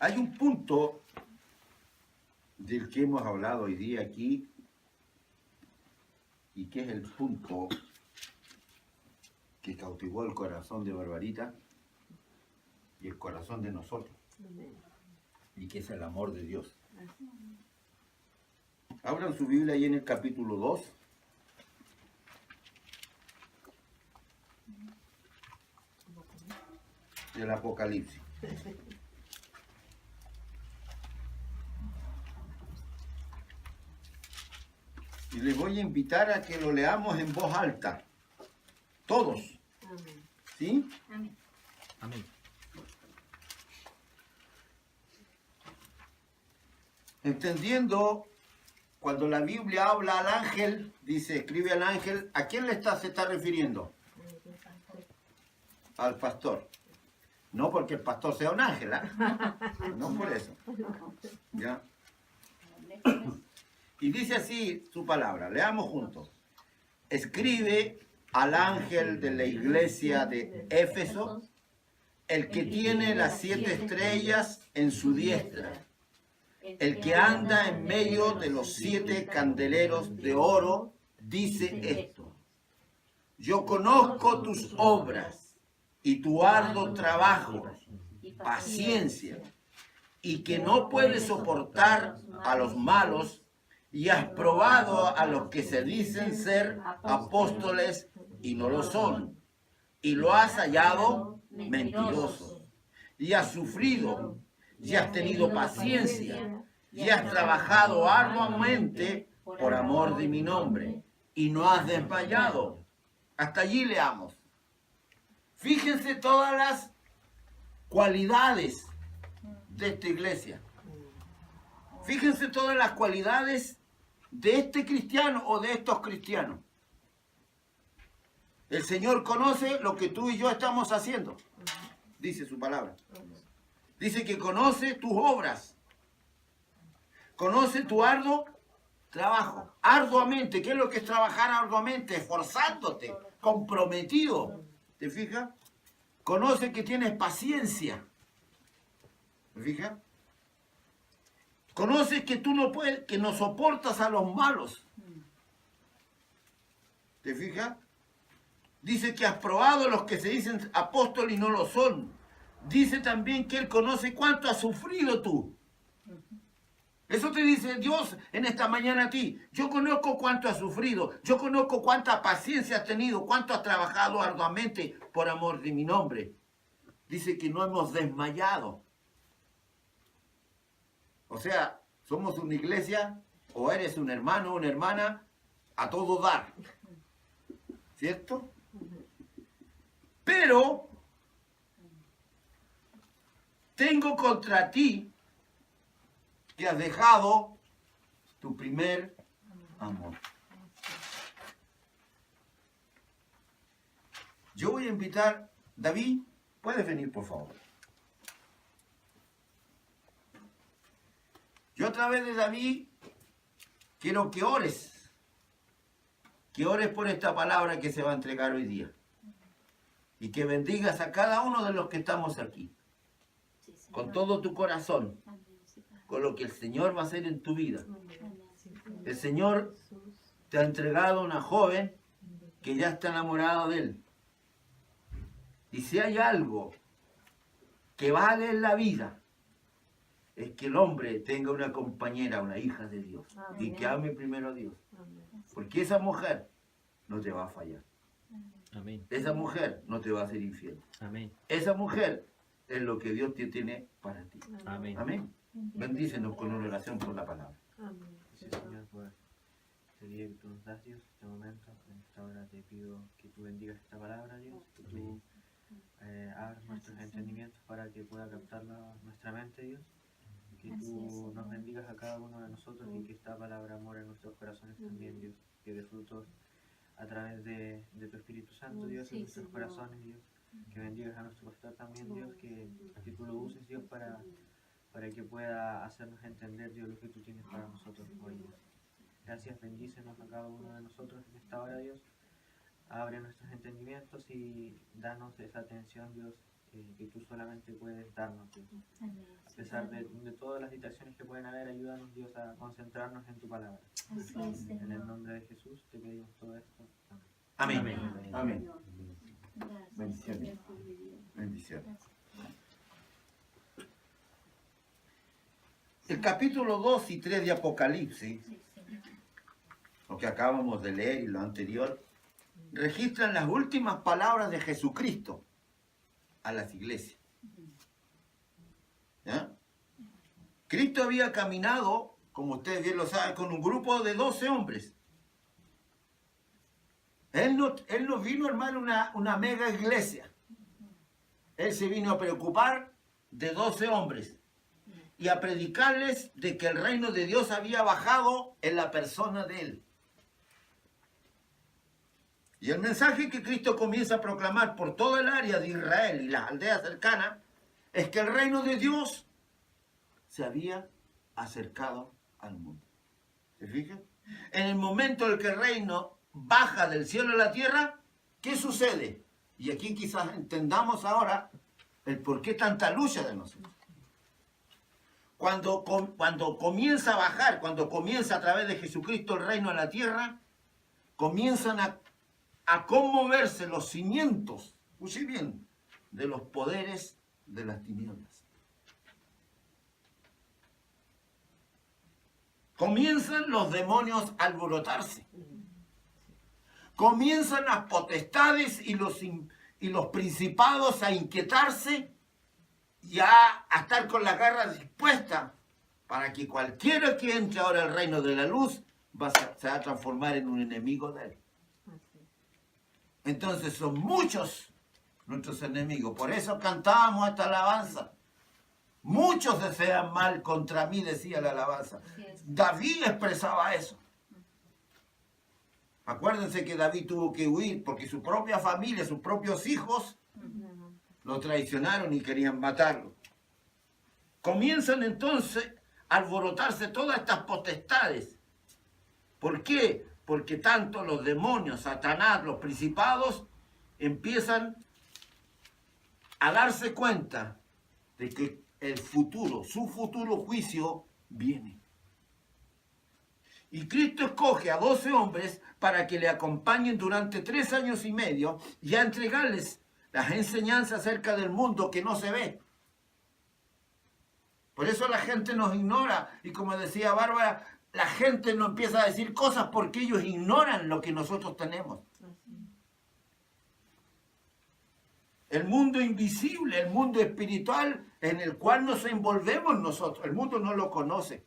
Hay un punto del que hemos hablado hoy día aquí, y que es el punto que cautivó el corazón de Barbarita y el corazón de nosotros, y que es el amor de Dios. Abran su Biblia ahí en el capítulo 2. Del Apocalipsis. Y les voy a invitar a que lo leamos en voz alta. Todos. Amén. ¿Sí? Amén. Amén. Entendiendo, cuando la Biblia habla al ángel, dice, escribe al ángel, ¿a quién se está refiriendo? Al pastor. No porque el pastor sea un ángel, ¿ah? No por eso. ¿Ya? Y dice así su palabra, leamos juntos. Escribe al ángel de la iglesia de Éfeso, el que tiene las 7 estrellas en su diestra, el que anda en medio de los 7 candeleros de oro, dice esto: yo conozco tus obras y tu arduo trabajo, paciencia, y que no puedes soportar a los malos, y has probado a los que se dicen ser apóstoles y no lo son, y lo has hallado mentiroso, y has sufrido, y has tenido paciencia, y has trabajado arduamente por amor de mi nombre, y no has desmayado. Hasta allí leamos. Fíjense todas las cualidades de esta iglesia. Fíjense todas las cualidades de este cristiano o de estos cristianos. El Señor conoce lo que tú y yo estamos haciendo, dice su palabra. Dice que conoce tus obras, conoce tu arduo trabajo, arduamente. ¿Qué es lo que es trabajar arduamente? Esforzándote, comprometido. ¿Te fijas? Conoce que tienes paciencia. ¿Me fijas? Conoces que tú no puedes, que no soportas a los malos. ¿Te fijas? Dice que has probado a los que se dicen apóstoles y no lo son. Dice también que Él conoce cuánto has sufrido tú. Eso te dice Dios en esta mañana a ti. Yo conozco cuánto has sufrido. Yo conozco cuánta paciencia has tenido, cuánto has trabajado arduamente por amor de mi nombre. Dice que no hemos desmayado. O sea, somos una iglesia, o eres un hermano o una hermana, a todo dar. ¿Cierto? Pero tengo contra ti que has dejado tu primer amor. Yo voy a invitar, David, puedes venir por favor. Yo a través de David quiero que ores por esta palabra que se va a entregar hoy día. Y que bendigas a cada uno de los que estamos aquí, con todo tu corazón, con lo que el Señor va a hacer en tu vida. El Señor te ha entregado una joven que ya está enamorada de Él. Y si hay algo que vale en la vida, es que el hombre tenga una compañera, una hija de Dios, y que ame primero a Dios. Porque esa mujer no te va a fallar. Amén. Esa mujer no te va a hacer infiel. Amén. Esa mujer es lo que Dios te tiene para ti. Amén. Amén. Bendícenos con una oración por la palabra. Amén. Sí, Señor, por este día que tú nos das, Dios, este momento, en esta hora te pido que tú bendigas esta palabra, Dios, que tú abras nuestros entendimientos para que pueda captarla nuestra mente, Dios, que tú nos bendigas a cada uno de nosotros y que esta palabra more en nuestros corazones también, Dios, que dé frutos a través de tu Espíritu Santo, Dios, en nuestros corazones, Dios, que bendigas a nuestro pastor también, Dios, que tú lo uses, Dios, para que pueda hacernos entender, Dios, lo que tú tienes para nosotros hoy, Dios. Gracias, bendícenos a cada uno de nosotros en esta hora, Dios. Abre nuestros entendimientos y danos esa atención, Dios, que tú solamente puedes darnos, Dios. A pesar de todas las distracciones que pueden haber, ayúdanos, Dios, a concentrarnos en tu palabra. En el nombre de Jesús te pedimos todo esto. Amén. Amén. Amén. Bendiciones. Bendiciones. El capítulo 2 y 3 de Apocalipsis, lo que acabamos de leer y lo anterior, registran las últimas palabras de Jesucristo a las iglesias. ¿Ya? Cristo había caminado, como ustedes bien lo saben, con un grupo de 12 hombres. Él no vino a armar una mega iglesia. Él se vino a preocupar de 12 hombres y a predicarles de que el reino de Dios había bajado en la persona de él. Y el mensaje que Cristo comienza a proclamar por toda el área de Israel y las aldeas cercanas es que el reino de Dios se había acercado al mundo. ¿Se fijan? En el momento en que el reino baja del cielo a la tierra, ¿qué sucede? Y aquí quizás entendamos ahora el por qué tanta lucha de nosotros. Cuando comienza a bajar, cuando comienza a través de Jesucristo el reino a la tierra, comienzan a conmoverse los cimientos, escuche bien, de los poderes de las tinieblas. Comienzan los demonios a alborotarse. Comienzan las potestades y los principados a inquietarse y a estar con la garra dispuesta para que cualquiera que entre ahora al reino de la luz se va a transformar en un enemigo de él. Entonces son muchos nuestros enemigos. Por eso cantábamos esta alabanza. Muchos desean mal contra mí, decía la alabanza. David expresaba eso. Acuérdense que David tuvo que huir porque su propia familia, sus propios hijos, lo traicionaron y querían matarlo. Comienzan entonces a alborotarse todas estas potestades. ¿Por qué? Porque tanto los demonios, Satanás, los principados, empiezan a darse cuenta de que el futuro, su futuro juicio viene. Y Cristo escoge a 12 hombres para que le acompañen durante 3 años y medio y a entregarles las enseñanzas acerca del mundo que no se ve. Por eso la gente nos ignora y como decía Bárbara, la gente no empieza a decir cosas porque ellos ignoran lo que nosotros tenemos. El mundo invisible, el mundo espiritual en el cual nos envolvemos nosotros, el mundo no lo conoce.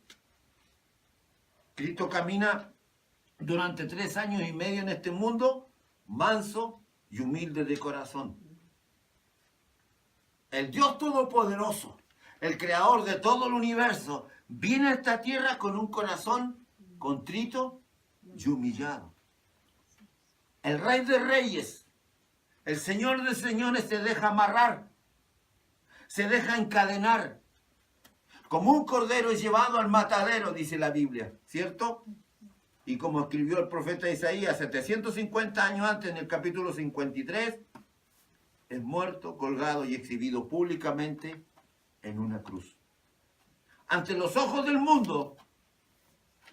Cristo camina durante 3 años y medio en este mundo, manso y humilde de corazón. El Dios Todopoderoso, el Creador de todo el universo, viene a esta tierra con un corazón contrito y humillado. El Rey de Reyes, el Señor de Señores se deja amarrar, se deja encadenar. Como un cordero es llevado al matadero, dice la Biblia, ¿cierto? Y como escribió el profeta Isaías 750 años antes, en el capítulo 53, es muerto, colgado y exhibido públicamente en una cruz. Ante los ojos del mundo,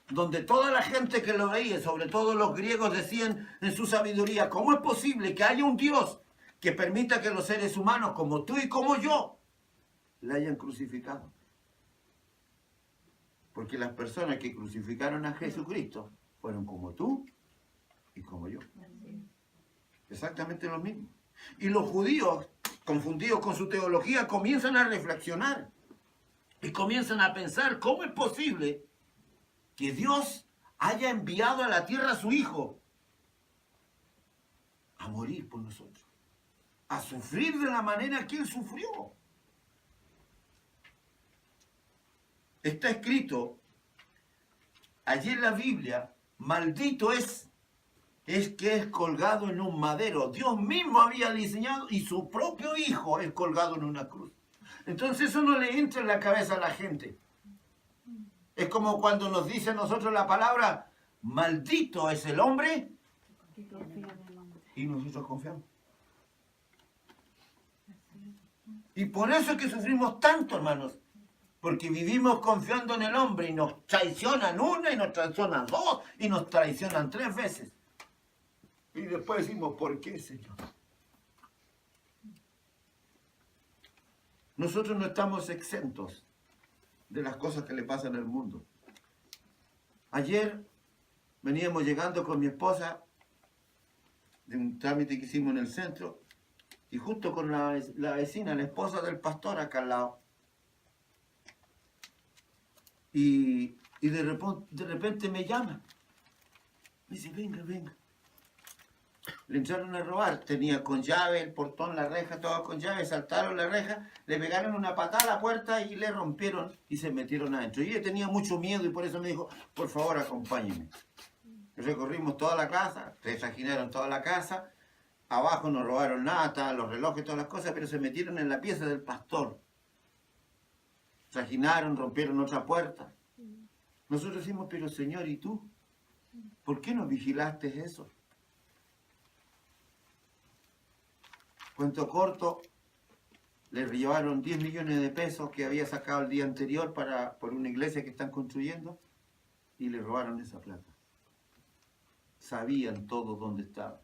donde toda la gente que lo veía, sobre todo los griegos, decían en su sabiduría, ¿cómo es posible que haya un Dios que permita que los seres humanos como tú y como yo le hayan crucificado? Porque las personas que crucificaron a Jesucristo fueron como tú y como yo. Exactamente lo mismo. Y los judíos, confundidos con su teología, comienzan a reflexionar y comienzan a pensar cómo es posible que Dios haya enviado a la tierra a su Hijo a morir por nosotros, a sufrir de la manera que Él sufrió. Está escrito allí en la Biblia, maldito es que es colgado en un madero. Dios mismo había diseñado y su propio Hijo es colgado en una cruz. Entonces eso no le entra en la cabeza a la gente. Es como cuando nos dice a nosotros la palabra, maldito es el hombre, y nosotros confiamos. Y por eso es que sufrimos tanto, hermanos. Porque vivimos confiando en el hombre y nos traicionan una y nos traicionan dos y nos traicionan 3 veces. Y después decimos, ¿por qué, Señor? Nosotros no estamos exentos de las cosas que le pasan al mundo. Ayer veníamos llegando con mi esposa de un trámite que hicimos en el centro y justo con la vecina, la esposa del pastor acá al lado. Y de repente me llama. Me dice, venga, venga. Le entraron a robar. Tenía con llave el portón, la reja, todo con llave. Saltaron la reja, le pegaron una patada a la puerta y le rompieron y se metieron adentro. Y ella tenía mucho miedo y por eso me dijo, por favor, acompáñeme. Recorrimos toda la casa, trajinaron toda la casa. Abajo no robaron nada, los relojes, todas las cosas, pero se metieron en la pieza del pastor. Trajinaron, rompieron otra puerta. Nosotros decimos, pero Señor, ¿y tú? ¿Por qué no vigilaste eso? Cuento corto, le llevaron 10 millones de pesos que había sacado el día anterior por una iglesia que están construyendo y le robaron esa plata. Sabían todo dónde estaba.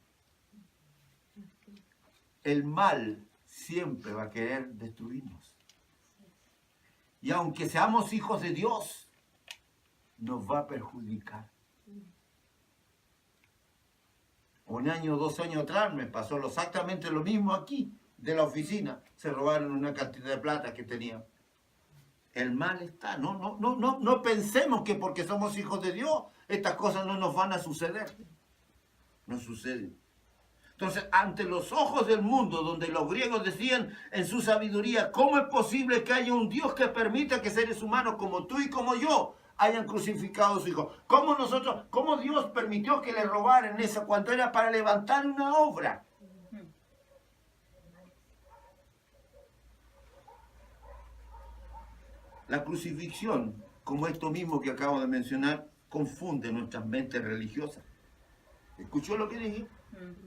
El mal siempre va a querer destruirnos. Y aunque seamos hijos de Dios, nos va a perjudicar. 1 año o 2 años atrás me pasó exactamente lo mismo aquí, de la oficina. Se robaron una cantidad de plata que tenían. El mal está. No pensemos que porque somos hijos de Dios, estas cosas no nos van a suceder. No suceden. Entonces, ante los ojos del mundo, donde los griegos decían en su sabiduría, ¿cómo es posible que haya un Dios que permita que seres humanos como tú y como yo hayan crucificado a su hijo? ¿Cómo Dios permitió que le robaran eso cuando era para levantar una obra? La crucifixión, como esto mismo que acabo de mencionar, confunde nuestras mentes religiosas. ¿Escuchó lo que dije?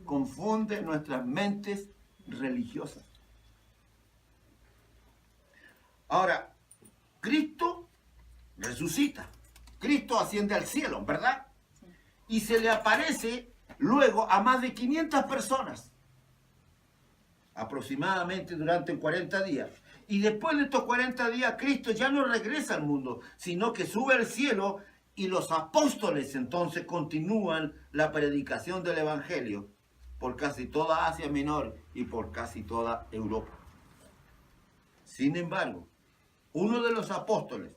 Confunde nuestras mentes religiosas. Ahora, Cristo resucita. Cristo asciende al cielo, ¿verdad? Y se le aparece luego a más de 500 personas. Aproximadamente durante 40 días. Y después de estos 40 días, Cristo ya no regresa al mundo, sino que sube al cielo y los apóstoles entonces continúan la predicación del Evangelio por casi toda Asia Menor y por casi toda Europa. Sin embargo, uno de los apóstoles,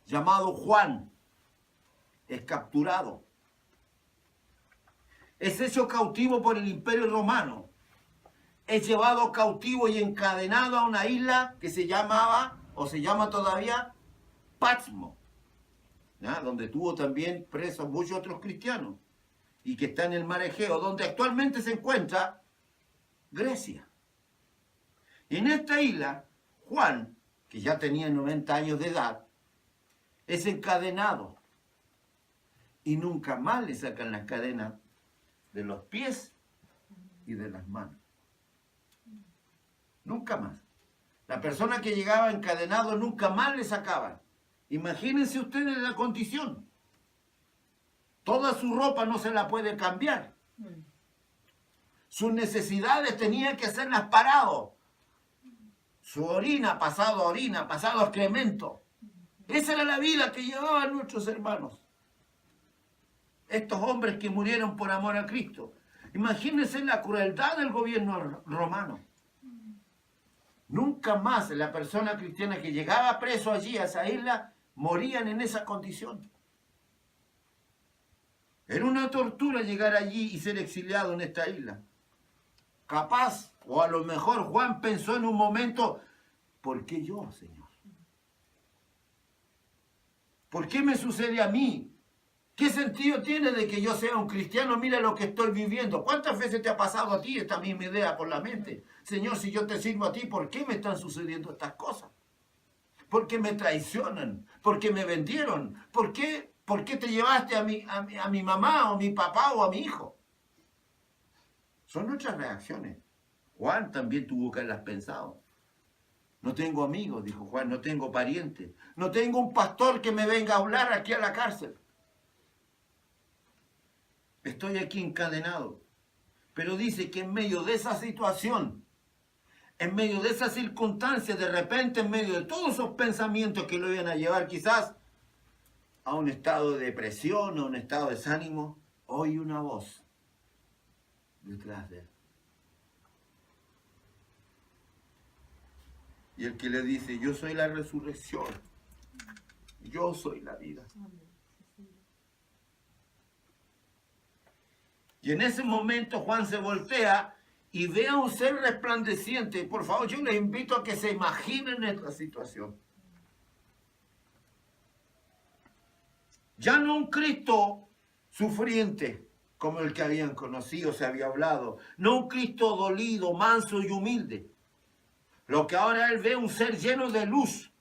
llamado Juan, es capturado. Es hecho cautivo por el Imperio Romano. Es llevado cautivo y encadenado a una isla que se llamaba, o se llama todavía, Patmos, ¿ya? Donde tuvo también presos muchos otros cristianos, y que está en el mar Egeo, donde actualmente se encuentra Grecia. Y en esta isla, Juan, que ya tenía 90 años de edad, es encadenado, y nunca más le sacan las cadenas de los pies y de las manos. Nunca más. La persona que llegaba encadenado nunca más le sacaban. Imagínense ustedes la condición. Toda su ropa no se la puede cambiar. Sus necesidades tenía que hacerlas parado. Su orina, pasado a excremento. Esa era la vida que llevaban nuestros hermanos. Estos hombres que murieron por amor a Cristo. Imagínense la crueldad del gobierno romano. Nunca más la persona cristiana que llegaba preso allí a esa isla morían en esa condición. Era una tortura llegar allí y ser exiliado en esta isla. Capaz, o a lo mejor Juan pensó en un momento, ¿por qué yo, Señor? ¿Por qué me sucede a mí? ¿Qué sentido tiene de que yo sea un cristiano? Mira lo que estoy viviendo. ¿Cuántas veces te ha pasado a ti esta misma idea por la mente? Señor, si yo te sirvo a ti, ¿por qué me están sucediendo estas cosas? ¿Por qué me traicionan? ¿Por qué me vendieron? ¿Por qué te llevaste a mi mamá o a mi papá o a mi hijo? Son nuestras reacciones. Juan también tuvo que haberlas pensado. No tengo amigos, dijo Juan, no tengo parientes. No tengo un pastor que me venga a hablar aquí a la cárcel. Estoy aquí encadenado. Pero dice que en medio de esa situación, en medio de esas circunstancias, de repente, en medio de todos esos pensamientos que lo iban a llevar quizás a un estado de depresión o un estado de desánimo, oye una voz detrás de él. Y el que le dice, yo soy la resurrección, yo soy la vida. Y en ese momento Juan se voltea y ve a un ser resplandeciente. Por favor, yo les invito a que se imaginen esta situación. Ya no un Cristo sufriente como el que habían conocido, se había hablado. No un Cristo dolido, manso y humilde. Lo que ahora él ve un ser lleno de luz,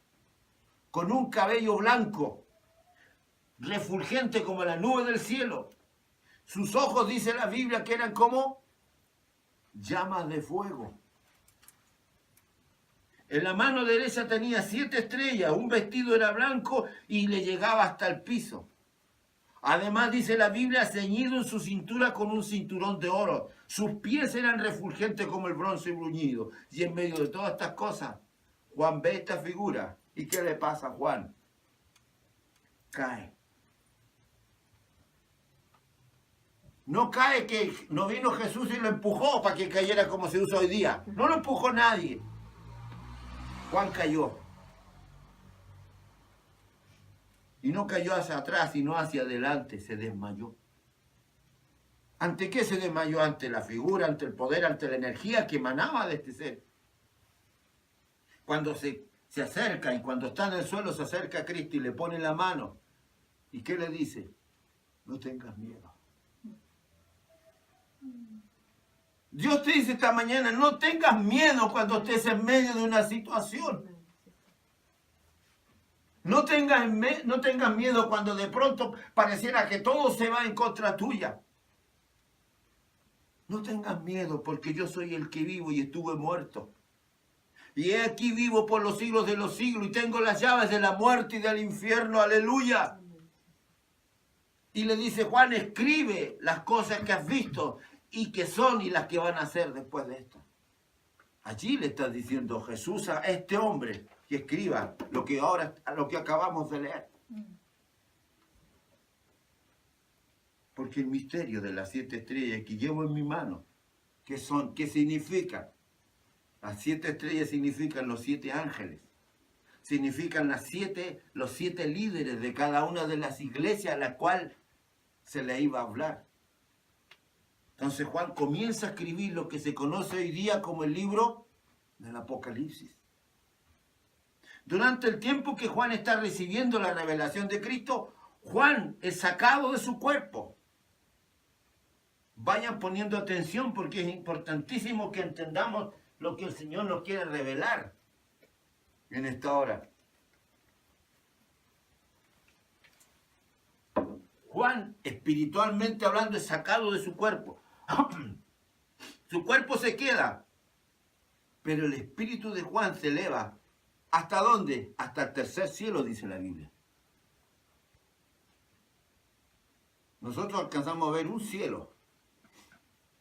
con un cabello blanco, refulgente como la nube del cielo. Sus ojos, dice la Biblia, que eran como llamas de fuego. En la mano derecha tenía 7 estrellas, un vestido era blanco y le llegaba hasta el piso. Además, dice la Biblia, ceñido en su cintura con un cinturón de oro. Sus pies eran refulgentes como el bronce bruñido. Y en medio de todas estas cosas, Juan ve esta figura. ¿Y qué le pasa a Juan? Cae. No cae que no vino Jesús y lo empujó para que cayera como se usa hoy día. No lo empujó nadie. Juan cayó. Y no cayó hacia atrás, sino hacia adelante, se desmayó. ¿Ante qué se desmayó? Ante la figura, ante el poder, ante la energía que emanaba de este ser. Cuando se acerca y cuando está en el suelo se acerca a Cristo y le pone la mano. ¿Y qué le dice? No tengas miedo. Dios te dice esta mañana, no tengas miedo cuando estés en medio de una situación. No tengas miedo cuando de pronto pareciera que todo se va en contra tuya. No tengas miedo porque yo soy el que vivo y estuve muerto. Y he aquí vivo por los siglos de los siglos y tengo las llaves de la muerte y del infierno. Aleluya. Y le dice Juan, escribe las cosas que has visto y que son y las que van a ser después de esto. Allí le está diciendo Jesús a este hombre que escriba lo que acabamos de leer. Porque el misterio de las 7 estrellas que llevo en mi mano, ¿qué son? ¿Qué significan? Las 7 estrellas significan los 7 ángeles. Significan los 7 líderes de cada una de las iglesias a la cual se le iba a hablar. Entonces Juan comienza a escribir lo que se conoce hoy día como el libro del Apocalipsis. Durante el tiempo que Juan está recibiendo la revelación de Cristo, Juan es sacado de su cuerpo. Vayan poniendo atención porque es importantísimo que entendamos lo que el Señor nos quiere revelar en esta hora. Juan, espiritualmente hablando, es sacado de su cuerpo. Su cuerpo se queda, pero el espíritu de Juan se eleva. ¿Hasta dónde? Hasta el tercer cielo, dice la Biblia. Nosotros alcanzamos a ver un cielo.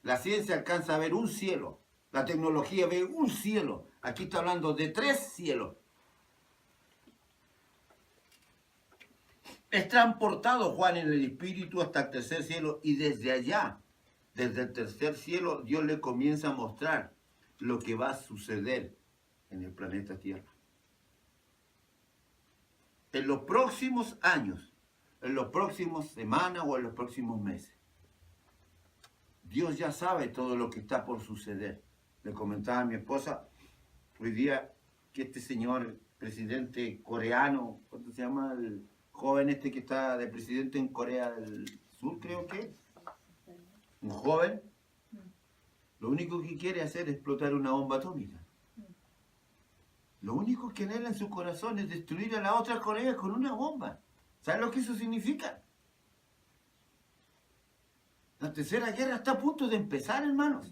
La ciencia alcanza a ver un cielo. La tecnología ve un cielo. Aquí está hablando de 3 cielos. Es transportado Juan en el espíritu hasta el tercer cielo y desde allá, desde el tercer cielo, Dios le comienza a mostrar lo que va a suceder en el planeta Tierra. En los próximos años, en las próximas semanas o en los próximos meses. Dios ya sabe todo lo que está por suceder. Le comentaba a mi esposa hoy día que este señor presidente coreano, ¿cómo se llama? El joven este que está de presidente en Corea del Sur, creo que. Un joven. Lo único que quiere hacer es explotar una bomba atómica. Lo único que anhela en su corazón es destruir a la otra Corea con una bomba. ¿Saben lo que eso significa? La tercera guerra está a punto de empezar, hermanos.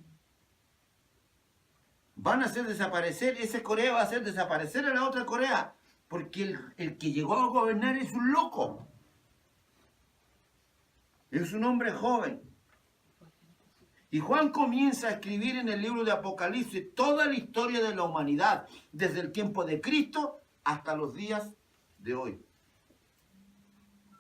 van a hacer desaparecer, ese Corea va a hacer desaparecer a la otra Corea, porque el que llegó a gobernar es un loco. Es un hombre joven. Y Juan comienza a escribir en el libro de Apocalipsis toda la historia de la humanidad, desde el tiempo de Cristo hasta los días de hoy.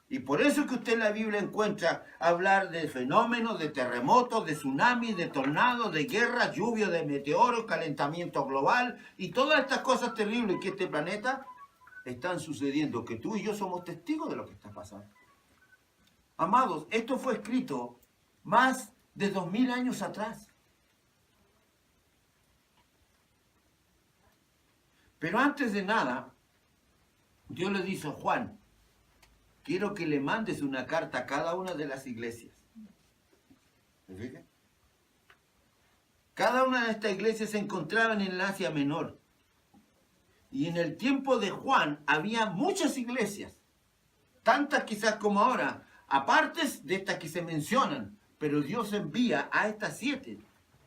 Y por eso es que usted en la Biblia encuentra hablar de fenómenos, de terremotos, de tsunamis, de tornados, de guerras, lluvia de meteoros, calentamiento global y todas estas cosas terribles que este planeta están sucediendo, que tú y yo somos testigos de lo que está pasando. Amados, esto fue escrito más de 2000 años atrás. Pero antes de nada, Dios le dice a Juan, quiero que le mandes una carta a cada una de las iglesias. ¿Me fijan? Cada una de estas iglesias se encontraba en el Asia Menor. Y en el tiempo de Juan había muchas iglesias, tantas quizás como ahora, aparte de estas que se mencionan, pero Dios envía a estas 7.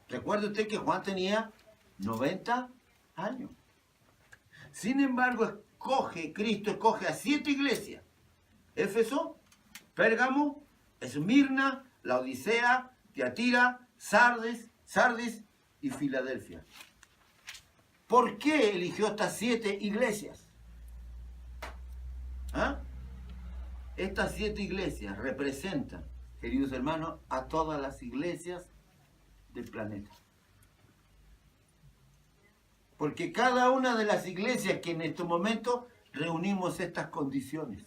Recuerde usted que Juan tenía 90 años. Sin embargo, Cristo escoge a 7 iglesias. Éfeso, Pérgamo, Esmirna, Laodicea, Tiatira, Sardis y Filadelfia. ¿Por qué eligió estas 7 iglesias? ¿Ah? Estas 7 iglesias representan, queridos hermanos, a todas las iglesias del planeta. Porque cada una de las iglesias que en este momento reunimos estas condiciones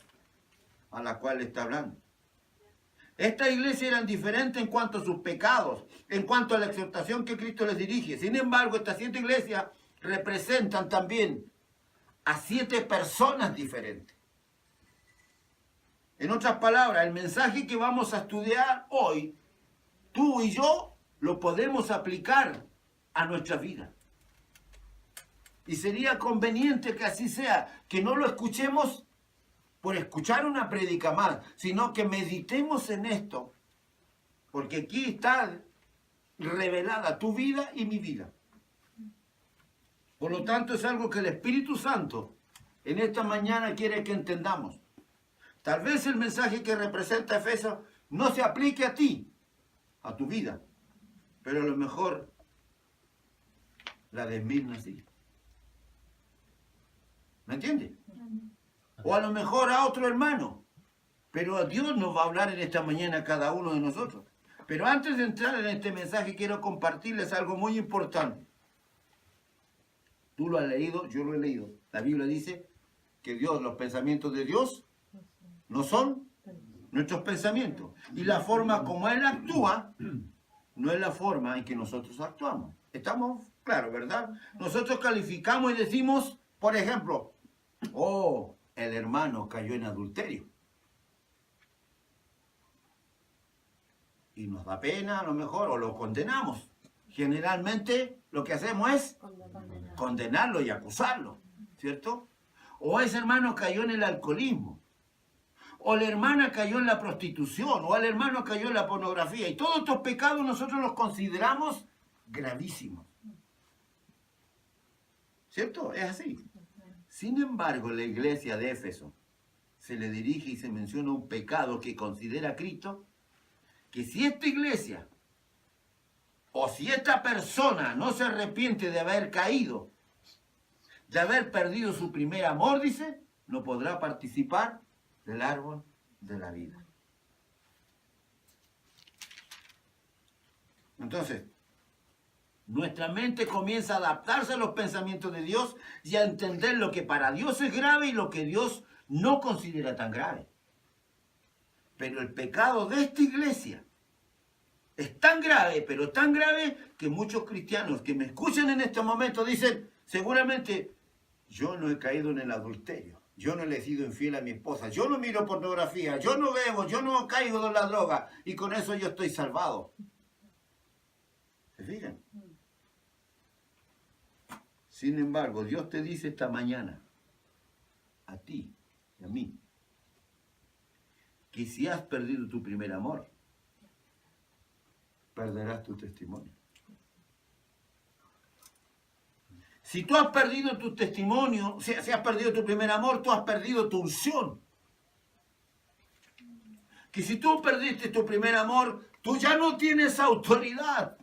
a las cuales está hablando. Estas iglesias eran diferentes en cuanto a sus pecados, en cuanto a la exhortación que Cristo les dirige. Sin embargo, estas 7 iglesias representan también a 7 personas diferentes. En otras palabras, el mensaje que vamos a estudiar hoy, tú y yo lo podemos aplicar a nuestra vida. Y sería conveniente que así sea, que no lo escuchemos por escuchar una prédica más, sino que meditemos en esto, porque aquí está revelada tu vida y mi vida. Por lo tanto, es algo que el Espíritu Santo en esta mañana quiere que entendamos. Tal vez el mensaje que representa Efesios no se aplique a ti, a tu vida, pero a lo mejor la de Esmirna sí. ¿Me entiendes? O a lo mejor a otro hermano, pero a Dios nos va a hablar en esta mañana a cada uno de nosotros. Pero antes de entrar en este mensaje quiero compartirles algo muy importante. Tú lo has leído, yo lo he leído. La Biblia dice que Dios, los pensamientos de Dios no son nuestros pensamientos. Y la forma como Él actúa no es la forma en que nosotros actuamos. Estamos claros, ¿verdad? Nosotros calificamos y decimos, por ejemplo, oh, el hermano cayó en adulterio. Y nos da pena a lo mejor, o lo condenamos. Generalmente lo que hacemos es condenarlo y acusarlo, ¿cierto? O ese hermano cayó en el alcoholismo. O la hermana cayó en la prostitución, o el hermano cayó en la pornografía. Y todos estos pecados nosotros los consideramos gravísimos. ¿Cierto? Es así. Sin embargo, la iglesia de Éfeso se le dirige y se menciona un pecado que considera Cristo, que si esta iglesia o si esta persona no se arrepiente de haber caído, de haber perdido su primer amor, dice, no podrá participar del árbol de la vida. Entonces, nuestra mente comienza a adaptarse a los pensamientos de Dios y a entender lo que para Dios es grave y lo que Dios no considera tan grave. Pero el pecado de esta iglesia es tan grave, pero tan grave, que muchos cristianos que me escuchan en este momento dicen, seguramente, yo no he caído en el adulterio. Yo no le he sido infiel a mi esposa, yo no miro pornografía, yo no bebo, yo no caigo en la droga y con eso yo estoy salvado. ¿Se fijan? Sin embargo, Dios te dice esta mañana, a ti y a mí, que si has perdido tu primer amor, perderás tu testimonio. Si tú has perdido tu testimonio, si has perdido tu primer amor, tú has perdido tu unción. Que si tú perdiste tu primer amor, tú ya no tienes autoridad.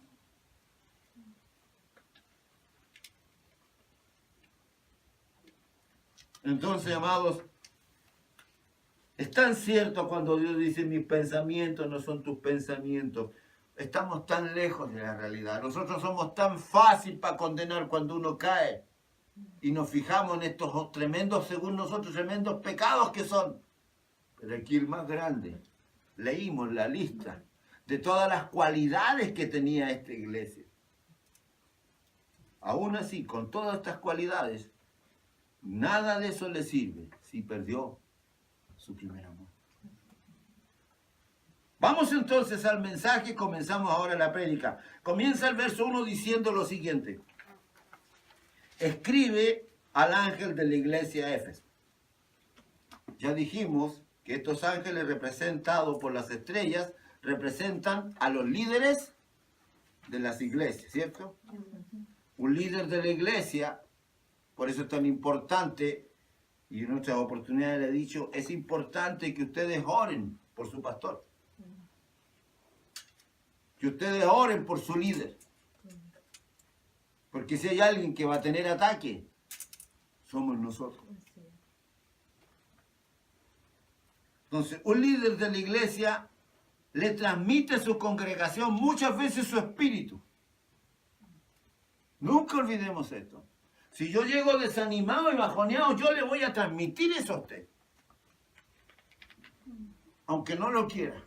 Entonces, amados, es tan cierto cuando Dios dice mis pensamientos no son tus pensamientos. Estamos tan lejos de la realidad. Nosotros somos tan fácil para condenar cuando uno cae. Y nos fijamos en estos tremendos, según nosotros, tremendos pecados que son. Pero aquí el más grande. Leímos la lista de todas las cualidades que tenía esta iglesia. Aún así, con todas estas cualidades, nada de eso le sirve si perdió su primer amor. Vamos entonces al mensaje, comenzamos ahora la prédica. Comienza el verso 1 diciendo lo siguiente. Escribe al ángel de la iglesia de Éfeso. Ya dijimos que estos ángeles representados por las estrellas representan a los líderes de las iglesias, ¿cierto? Un líder de la iglesia, por eso es tan importante, y en otras oportunidades le he dicho, es importante que ustedes oren por su pastor. Que ustedes oren por su líder. Porque si hay alguien que va a tener ataque, somos nosotros. Entonces, un líder de la iglesia le transmite a su congregación muchas veces su espíritu. Nunca olvidemos esto. Si yo llego desanimado y bajoneado, yo le voy a transmitir eso a usted. Aunque no lo quiera.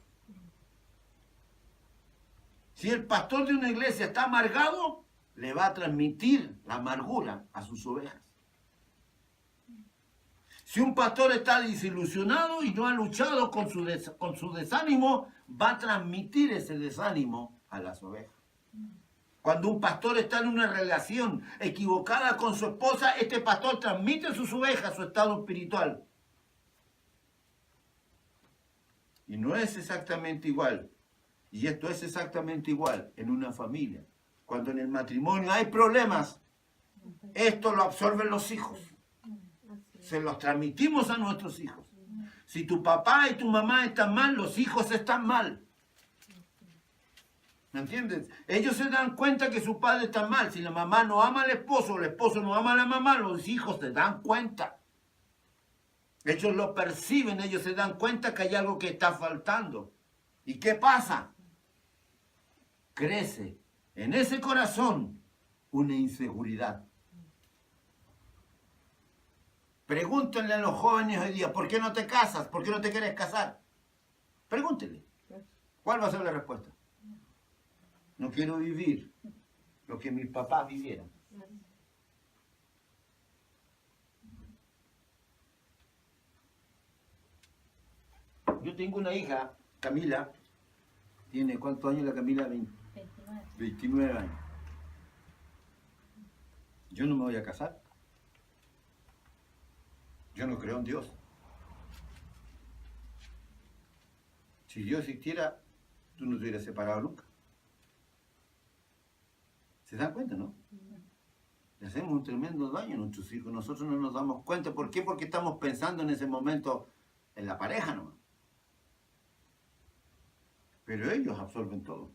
Si el pastor de una iglesia está amargado, le va a transmitir la amargura a sus ovejas. Si un pastor está desilusionado y no ha luchado con su desánimo, va a transmitir ese desánimo a las ovejas. Cuando un pastor está en una relación equivocada con su esposa, este pastor transmite a sus ovejas su estado espiritual. Y no es exactamente igual. Y esto es exactamente igual en una familia. Cuando en el matrimonio hay problemas, esto lo absorben los hijos. Se los transmitimos a nuestros hijos. Si tu papá y tu mamá están mal, los hijos están mal. ¿Me entiendes? Ellos se dan cuenta que su padre está mal. Si la mamá no ama al esposo, o el esposo no ama a la mamá, los hijos se dan cuenta. Ellos lo perciben, ellos se dan cuenta que hay algo que está faltando. ¿Y qué pasa? Crece en ese corazón una inseguridad. Pregúntenle a los jóvenes hoy día, ¿por qué no te casas? ¿Por qué no te quieres casar? Pregúntenle. ¿Cuál va a ser la respuesta? No quiero vivir lo que mis papás vivieron. Yo tengo una hija, Camila. ¿Tiene cuántos años la Camila? 29 años. Yo no me voy a casar. Yo no creo en Dios. Si Dios existiera, tú no te hubieras separado nunca. ¿Se dan cuenta, no? Le hacemos un tremendo daño a nuestros hijos. Nosotros no nos damos cuenta. ¿Por qué? Porque estamos pensando en ese momento en la pareja nomás. Pero ellos absorben todo.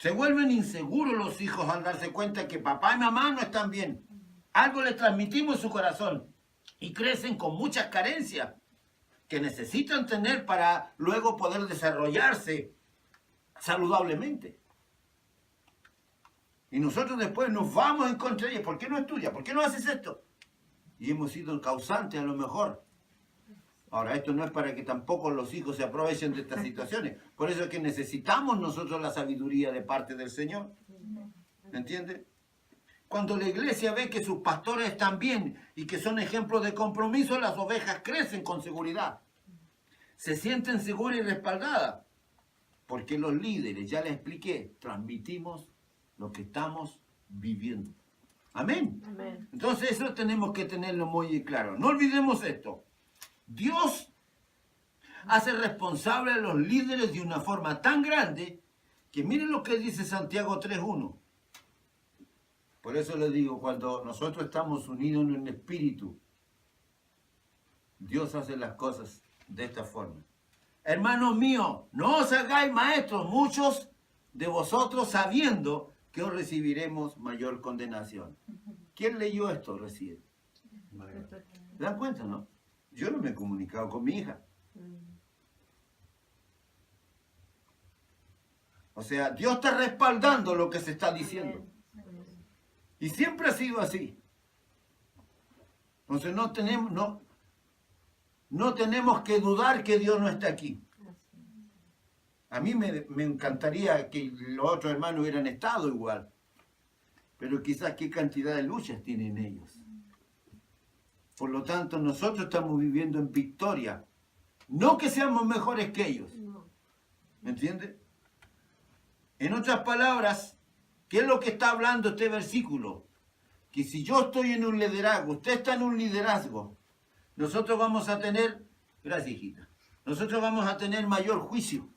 Se vuelven inseguros los hijos al darse cuenta que papá y mamá no están bien. Algo les transmitimos en su corazón y crecen con muchas carencias que necesitan tener para luego poder desarrollarse saludablemente. Y nosotros después nos vamos en contra de ellos. ¿Por qué no estudias? ¿Por qué no haces esto? Y hemos sido causantes a lo mejor. Ahora, esto no es para que tampoco los hijos se aprovechen de estas situaciones. Por eso es que necesitamos nosotros la sabiduría de parte del Señor. ¿Me entiende? Cuando la iglesia ve que sus pastores están bien y que son ejemplos de compromiso, las ovejas crecen con seguridad. Se sienten seguras y respaldadas. Porque los líderes, ya les expliqué, transmitimos lo que estamos viviendo. Amén. Amén. Entonces eso tenemos que tenerlo muy claro. No olvidemos esto. Dios hace responsable a los líderes de una forma tan grande que miren lo que dice Santiago 3.1. Por eso les digo, cuando nosotros estamos unidos en un espíritu, Dios hace las cosas de esta forma. Hermanos míos, no os hagáis maestros muchos de vosotros sabiendo que os recibiremos mayor condenación. ¿Quién leyó esto recién? ¿Se dan cuenta, no? Yo no me he comunicado con mi hija. O sea, Dios está respaldando lo que se está diciendo. Y siempre ha sido así. Entonces no tenemos que dudar que Dios no está aquí. A mí me encantaría que los otros hermanos hubieran estado igual. Pero quizás qué cantidad de luchas tienen ellos. Por lo tanto, nosotros estamos viviendo en victoria. No que seamos mejores que ellos. ¿Me entiende? En otras palabras, ¿qué es lo que está hablando este versículo? Que si yo estoy en un liderazgo, usted está en un liderazgo, nosotros vamos a tener, gracias hijita, nosotros vamos a tener mayor juicio.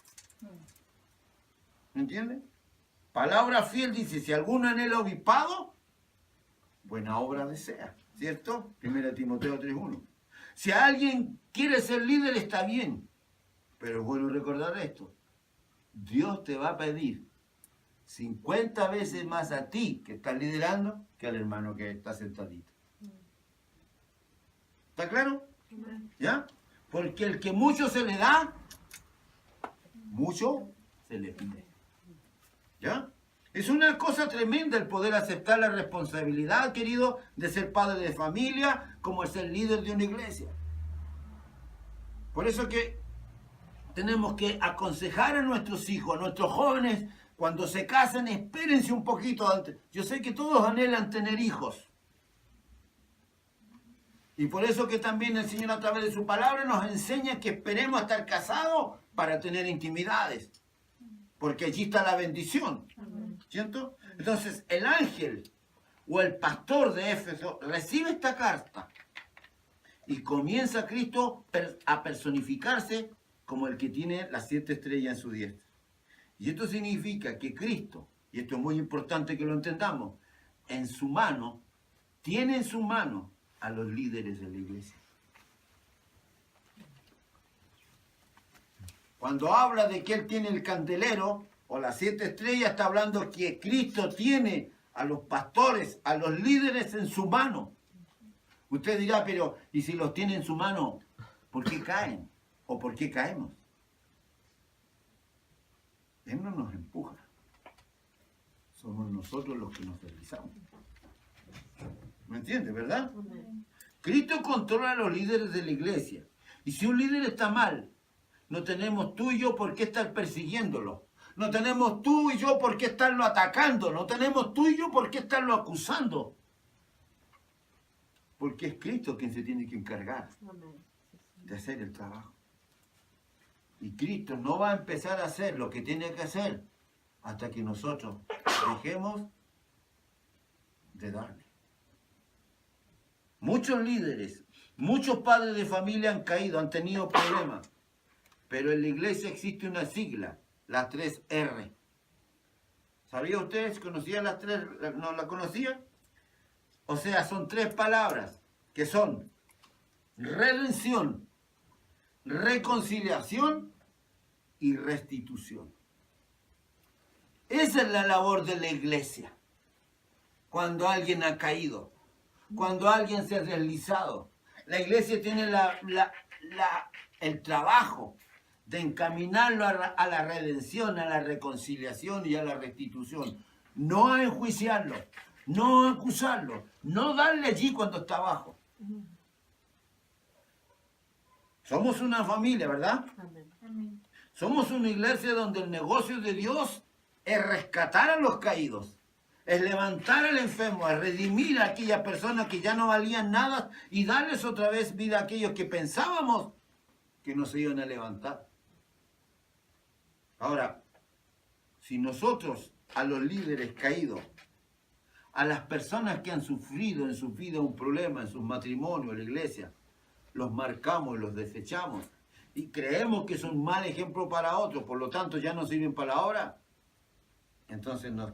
¿Me entiende? Palabra fiel dice, si alguno anhela obispado, buena obra desea, ¿cierto? 1 Timoteo 3:1. Si alguien quiere ser líder, está bien, pero es bueno recordar esto. Dios te va a pedir 50 veces más a ti que estás liderando que al hermano que está sentadito. ¿Está claro? ¿Ya? Porque el que mucho se le da, mucho se le pide. ¿Ya? Es una cosa tremenda el poder aceptar la responsabilidad, querido, de ser padre de familia, como el ser líder de una iglesia. Por eso que tenemos que aconsejar a nuestros hijos, a nuestros jóvenes, cuando se casen, espérense un poquito antes. Yo sé que todos anhelan tener hijos. Y por eso que también el Señor a través de su palabra nos enseña que esperemos a estar casados para tener intimidades. Porque allí está la bendición. ¿Cierto? Entonces el ángel o el pastor de Éfeso recibe esta carta y comienza Cristo a personificarse como el que tiene las 7 estrellas en su diestra. Y esto significa que Cristo, y esto es muy importante que lo entendamos, en su mano, tiene en su mano a los líderes de la iglesia. Cuando habla de que Él tiene el candelero o las 7 estrellas, está hablando que Cristo tiene a los pastores, a los líderes en su mano. Usted dirá, pero ¿y si los tiene en su mano, por qué caen? ¿O por qué caemos? Él no nos empuja. Somos nosotros los que nos deslizamos. ¿Me entiende, verdad? Cristo controla a los líderes de la iglesia. Y si un líder está mal, no tenemos tú y yo por qué estar persiguiéndolo. No tenemos tú y yo por qué estarlo atacando. No tenemos tú y yo por qué estarlo acusando. Porque es Cristo quien se tiene que encargar de hacer el trabajo. Y Cristo no va a empezar a hacer lo que tiene que hacer hasta que nosotros dejemos de darle. Muchos líderes, muchos padres de familia han caído, han tenido problemas. Pero en la iglesia existe una sigla, las 3 R. ¿Sabía ustedes? ¿Conocían las 3? ¿No la conocían? O sea, son 3 palabras que son redención, reconciliación y restitución. Esa es la labor de la iglesia. Cuando alguien ha caído, cuando alguien se ha deslizado, la iglesia tiene el trabajo de encaminarlo a la redención, a la reconciliación y a la restitución. No a enjuiciarlo, no a acusarlo, no darle allí cuando está abajo. Somos una familia, ¿verdad? Amén. Somos una iglesia donde el negocio de Dios es rescatar a los caídos, es levantar al enfermo, es redimir a aquellas personas que ya no valían nada y darles otra vez vida a aquellos que pensábamos que no se iban a levantar. Ahora, si nosotros a los líderes caídos, a las personas que han sufrido en su vida un problema, en sus matrimonios, en la iglesia, los marcamos y los desechamos y creemos que son un mal ejemplo para otros, por lo tanto ya no sirven para la obra, entonces nos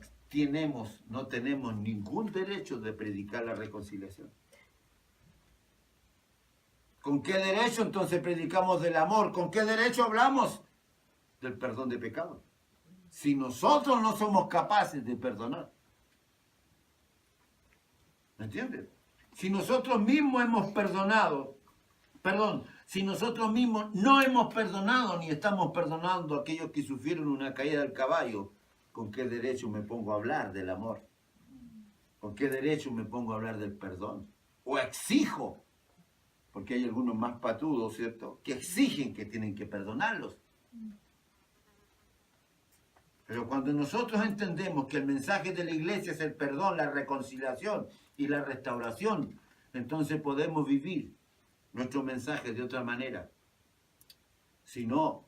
no tenemos ningún derecho de predicar la reconciliación. ¿Con qué derecho entonces predicamos del amor? ¿Con qué derecho hablamos del perdón de pecados? Si nosotros no somos capaces de perdonar. ¿Me entiendes? Si nosotros mismos hemos perdonado, si nosotros mismos no hemos perdonado ni estamos perdonando a aquellos que sufrieron una caída del caballo, ¿con qué derecho me pongo a hablar del amor? ¿Con qué derecho me pongo a hablar del perdón? O exijo, porque hay algunos más patudos, ¿cierto?, que exigen que tienen que perdonarlos. Pero cuando nosotros entendemos que el mensaje de la iglesia es el perdón, la reconciliación y la restauración, entonces podemos vivir nuestro mensaje de otra manera. Si no,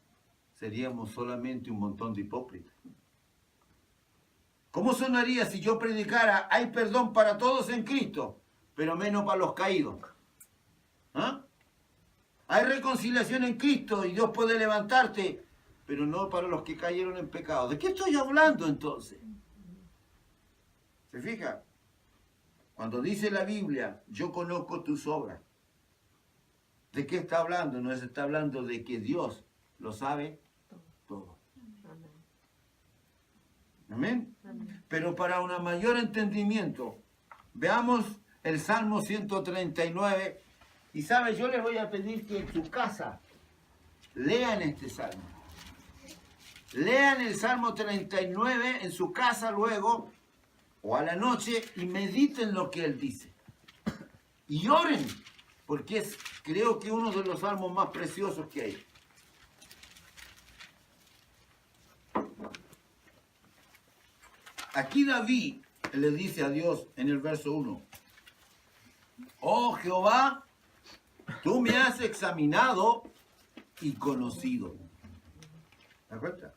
seríamos solamente un montón de hipócritas. ¿Cómo sonaría si yo predicara, hay perdón para todos en Cristo, pero menos para los caídos? ¿Ah? Hay reconciliación en Cristo y Dios puede levantarte, pero no para los que cayeron en pecado. ¿De qué estoy hablando entonces? ¿Se fija? Cuando dice la Biblia, yo conozco tus obras, ¿de qué está hablando? No se está hablando de que Dios lo sabe todo. ¿Amén? Pero para un mayor entendimiento, veamos el Salmo 139. Y sabe, yo les voy a pedir que en su casa lean este Salmo. Lean el Salmo 39 en su casa luego o a la noche y mediten lo que él dice. Y oren, porque es, creo que uno de los salmos más preciosos que hay. Aquí David le dice a Dios en el verso 1, oh Jehová, tú me has examinado y conocido. ¿Te das cuenta?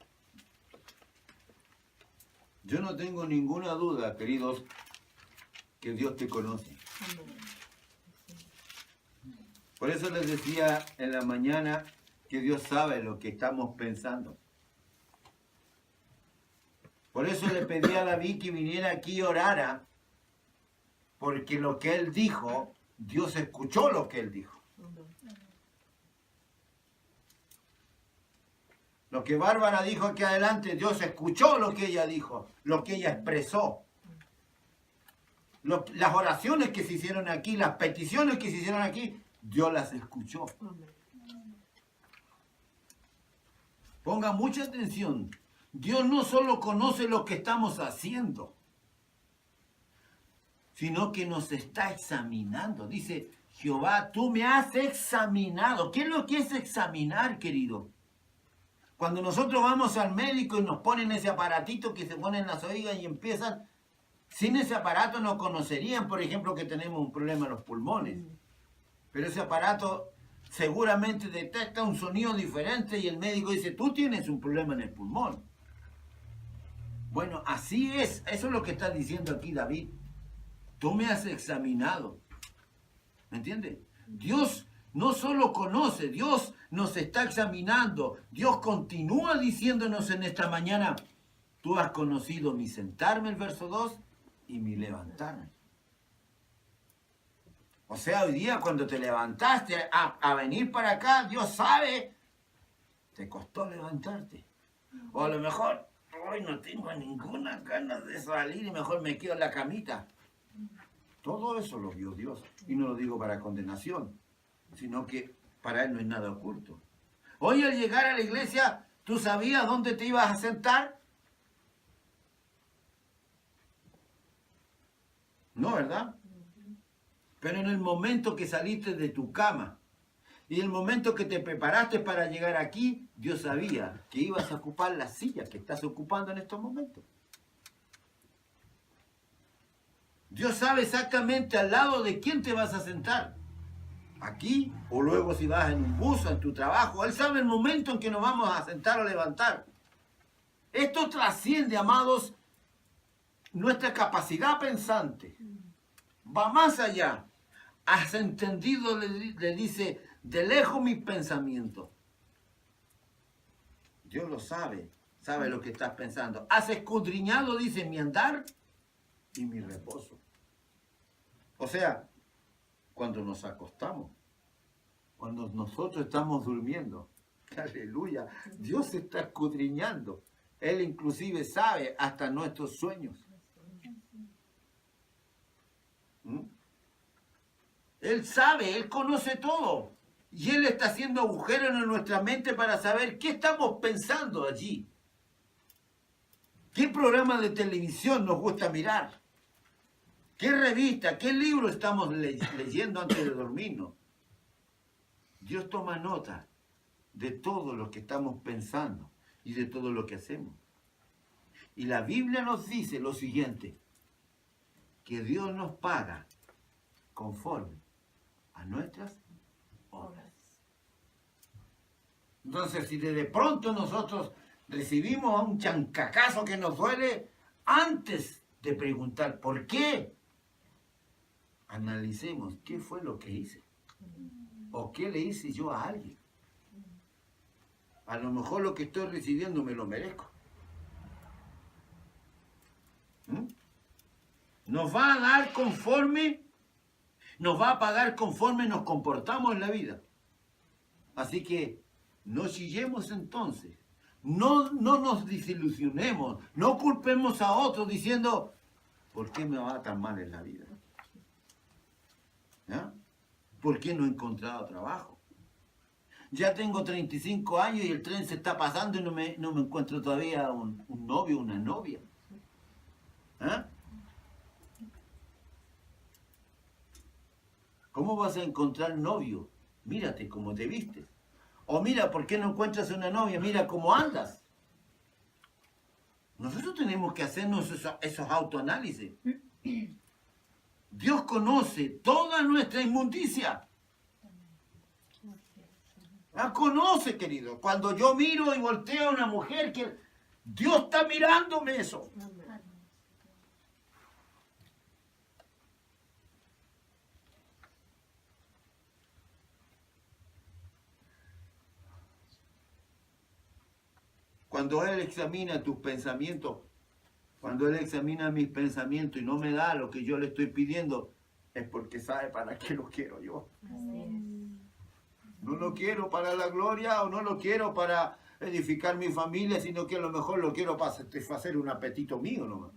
Yo no tengo ninguna duda, queridos, que Dios te conoce. Por eso les decía en la mañana que Dios sabe lo que estamos pensando. Por eso le pedí a David que viniera aquí y orara, porque lo que él dijo, Dios escuchó lo que él dijo. Lo que Bárbara dijo aquí adelante, Dios escuchó lo que ella dijo, lo que ella expresó. Las oraciones que se hicieron aquí, las peticiones que se hicieron aquí, Dios las escuchó. Ponga mucha atención. Dios no solo conoce lo que estamos haciendo, sino que nos está examinando. Dice, Jehová, tú me has examinado. ¿Qué es lo que es examinar, querido? Cuando nosotros vamos al médico y nos ponen ese aparatito que se pone en las orejas y empiezan, sin ese aparato no conocerían, por ejemplo, que tenemos un problema en los pulmones. Pero ese aparato seguramente detecta un sonido diferente y el médico dice, tú tienes un problema en el pulmón. Bueno, así es. Eso es lo que está diciendo aquí David. Tú me has examinado. ¿Me entiendes? Dios no solo conoce, Dios nos está examinando. Dios continúa diciéndonos en esta mañana, tú has conocido mi sentarme, el verso 2, y mi levantarme. O sea, hoy día cuando te levantaste a venir para acá, Dios sabe, te costó levantarte. O a lo mejor, hoy no tengo ninguna ganas de salir y mejor me quedo en la camita. Todo eso lo vio Dios. Y no lo digo para condenación, sino que para Él no hay nada oculto. Hoy al llegar a la iglesia, ¿tú sabías dónde te ibas a sentar? No, ¿verdad? Pero en el momento que saliste de tu cama y el momento que te preparaste para llegar aquí, Dios sabía que ibas a ocupar la silla que estás ocupando en estos momentos. Dios sabe exactamente al lado de quién te vas a sentar. Aquí o luego si vas en un bus o en tu trabajo. Él sabe el momento en que nos vamos a sentar o levantar. Esto trasciende, amados, nuestra capacidad pensante. Va más allá. Has entendido, le dice, de lejos mis pensamientos. Dios lo sabe. sabe lo que estás pensando. Has escudriñado, dice, mi andar y mi reposo. O sea, cuando nos acostamos, cuando nosotros estamos durmiendo, aleluya, Dios está escudriñando. Él inclusive sabe hasta nuestros sueños. ¿Mm? Él sabe, Él conoce todo. Y Él está haciendo agujeros en nuestra mente para saber qué estamos pensando allí. ¿Qué programa de televisión nos gusta mirar? ¿Qué revista, qué libro estamos leyendo antes de dormirnos? Dios toma nota de todo lo que estamos pensando y de todo lo que hacemos. Y la Biblia nos dice lo siguiente, que Dios nos paga conforme a nuestras obras. Entonces, si de pronto nosotros recibimos un chancacazo que nos duele, antes de preguntar por qué, analicemos qué fue lo que hice o qué le hice yo a alguien. A lo mejor lo que estoy recibiendo me lo merezco. ¿Mm? Nos va a dar conforme, nos va a pagar conforme nos comportamos en la vida. Así que no chillemos entonces, no nos desilusionemos, no culpemos a otros diciendo, ¿por qué me va tan mal en la vida? ¿Ya? ¿Por qué no he encontrado trabajo? Ya tengo 35 años y el tren se está pasando y no me encuentro todavía un novio, una novia. ¿Ah? ¿Cómo vas a encontrar novio? Mírate cómo te vistes. O mira, ¿por qué no encuentras una novia? Mira cómo andas. Nosotros tenemos que hacernos esos autoanálisis. Dios conoce toda nuestra inmundicia. La conoce, querido. Cuando yo miro y volteo a una mujer, que Dios está mirándome eso. Cuando Él examina tus pensamientos, cuando Él examina mis pensamientos y no me da lo que yo le estoy pidiendo, es porque sabe para qué lo quiero yo. No lo quiero para la gloria o no lo quiero para edificar mi familia, sino que a lo mejor lo quiero para satisfacer un apetito mío nomás.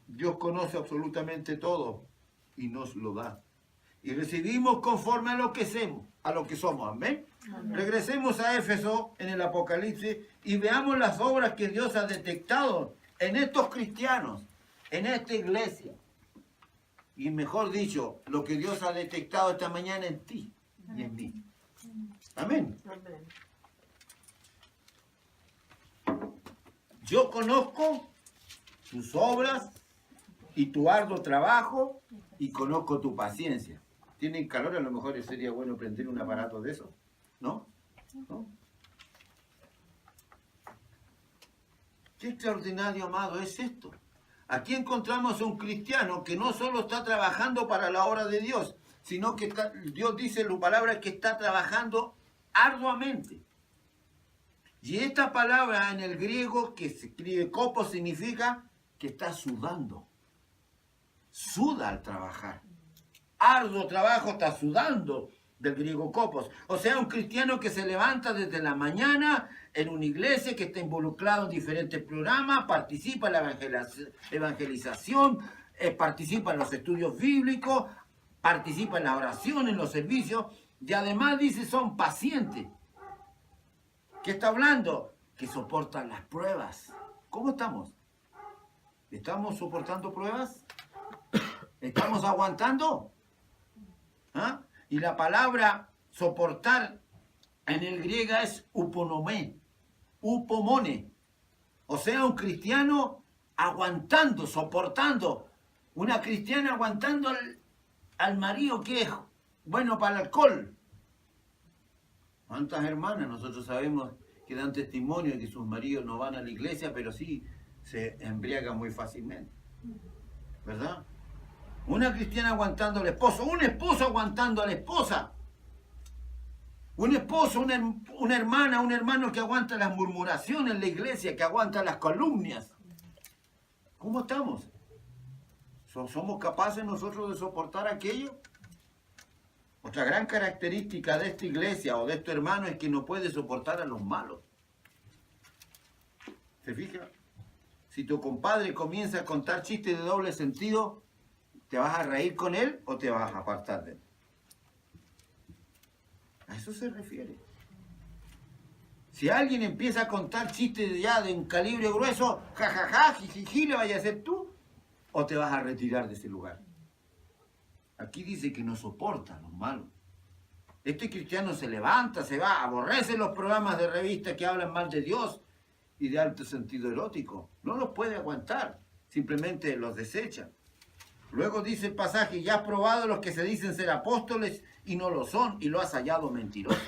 Dios conoce absolutamente todo y nos lo da. Y recibimos conforme a lo que somos. Amén. Regresemos a Éfeso en el Apocalipsis y veamos las obras que Dios ha detectado en estos cristianos, en esta iglesia. Y mejor dicho, lo que Dios ha detectado esta mañana en ti y en mí. Amén. Yo conozco tus obras y tu arduo trabajo y conozco tu paciencia. ¿Tienen calor? A lo mejor sería bueno prender un aparato de eso. ¿No? ¿No? Qué extraordinario, amado, es esto. Aquí encontramos a un cristiano que no solo está trabajando para la obra de Dios, sino que Dios dice en su palabra que está trabajando arduamente. Y esta palabra en el griego que se escribe copo significa que está sudando. Suda al trabajar. Arduo trabajo, está sudando, del griego copos. O sea, un cristiano que se levanta desde la mañana en una iglesia, que está involucrado en diferentes programas, participa en la evangelización, participa en los estudios bíblicos, participa en la oración, en los servicios, y además dice son pacientes. ¿Qué está hablando? Que soportan las pruebas. ¿Cómo estamos? ¿Estamos soportando pruebas? ¿Estamos aguantando? ¿Ah? Y la palabra soportar en el griego es uponomé, upomone. O sea, un cristiano aguantando, soportando. Una cristiana aguantando al marido que es bueno para el alcohol. ¿Cuántas hermanas nosotros sabemos que dan testimonio de que sus maridos no van a la iglesia, pero sí se embriagan muy fácilmente? ¿Verdad? Una cristiana aguantando al esposo, un esposo aguantando a la esposa. Un esposo, una hermana, un hermano que aguanta las murmuraciones en la iglesia, que aguanta las calumnias. ¿Cómo estamos? ¿Somos capaces nosotros de soportar aquello? Otra gran característica de esta iglesia o de este hermano es que no puede soportar a los malos. ¿Se fija? Si tu compadre comienza a contar chistes de doble sentido, ¿te vas a reír con él o te vas a apartar de él? A eso se refiere. Si alguien empieza a contar chistes ya de un calibre grueso, jajaja, jijiji, ¿le vaya a hacer tú? ¿O te vas a retirar de ese lugar? Aquí dice que no soporta a los malos. Este cristiano se levanta, se va, aborrece los programas de revista que hablan mal de Dios y de alto sentido erótico. No los puede aguantar, simplemente los desecha. Luego dice el pasaje, ya has probado los que se dicen ser apóstoles y no lo son, y lo has hallado mentiroso.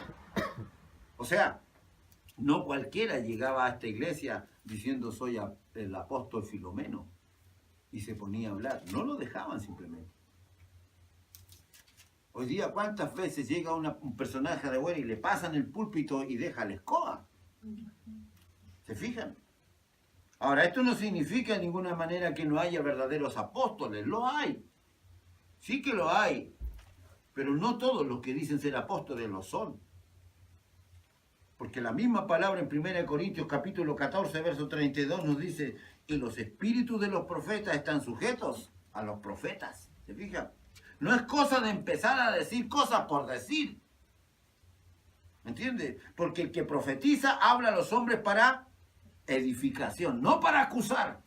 O sea, no cualquiera llegaba a esta iglesia diciendo soy el apóstol Filomeno y se ponía a hablar. No lo dejaban simplemente. Hoy día, ¿cuántas veces llega un personaje de afuera y le pasan el púlpito y deja la escoba? ¿Se fijan? Ahora, esto no significa de ninguna manera que no haya verdaderos apóstoles. Lo hay. Sí que lo hay. Pero no todos los que dicen ser apóstoles lo son. Porque la misma palabra en 1 Corintios capítulo 14, verso 32 nos dice que los espíritus de los profetas están sujetos a los profetas. ¿Se fijan? No es cosa de empezar a decir cosas por decir. ¿Me entiendes? Porque el que profetiza habla a los hombres para edificación, no para acusar,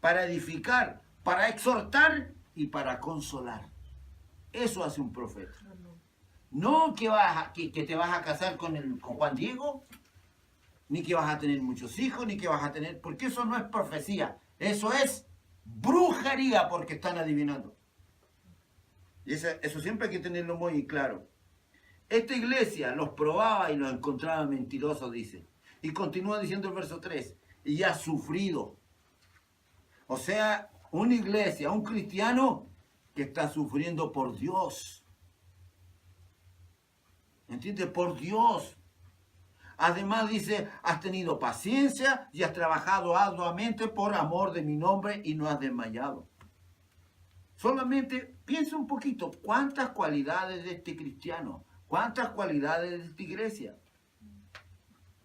para edificar, para exhortar y para consolar. Eso hace un profeta. No que te vas a casar con Juan Diego, ni que vas a tener muchos hijos, ni que vas a tener... Porque eso no es profecía, eso es brujería porque están adivinando. Y eso siempre hay que tenerlo muy claro. Esta iglesia los probaba y los encontraba mentirosos, dice. Y continúa diciendo el verso 3, y ha sufrido. O sea, una iglesia, un cristiano que está sufriendo por Dios. ¿Entiendes? Por Dios. Además dice, has tenido paciencia y has trabajado arduamente por amor de mi nombre y no has desmayado. Solamente piensa un poquito, ¿cuántas cualidades de este cristiano? ¿Cuántas cualidades de esta iglesia?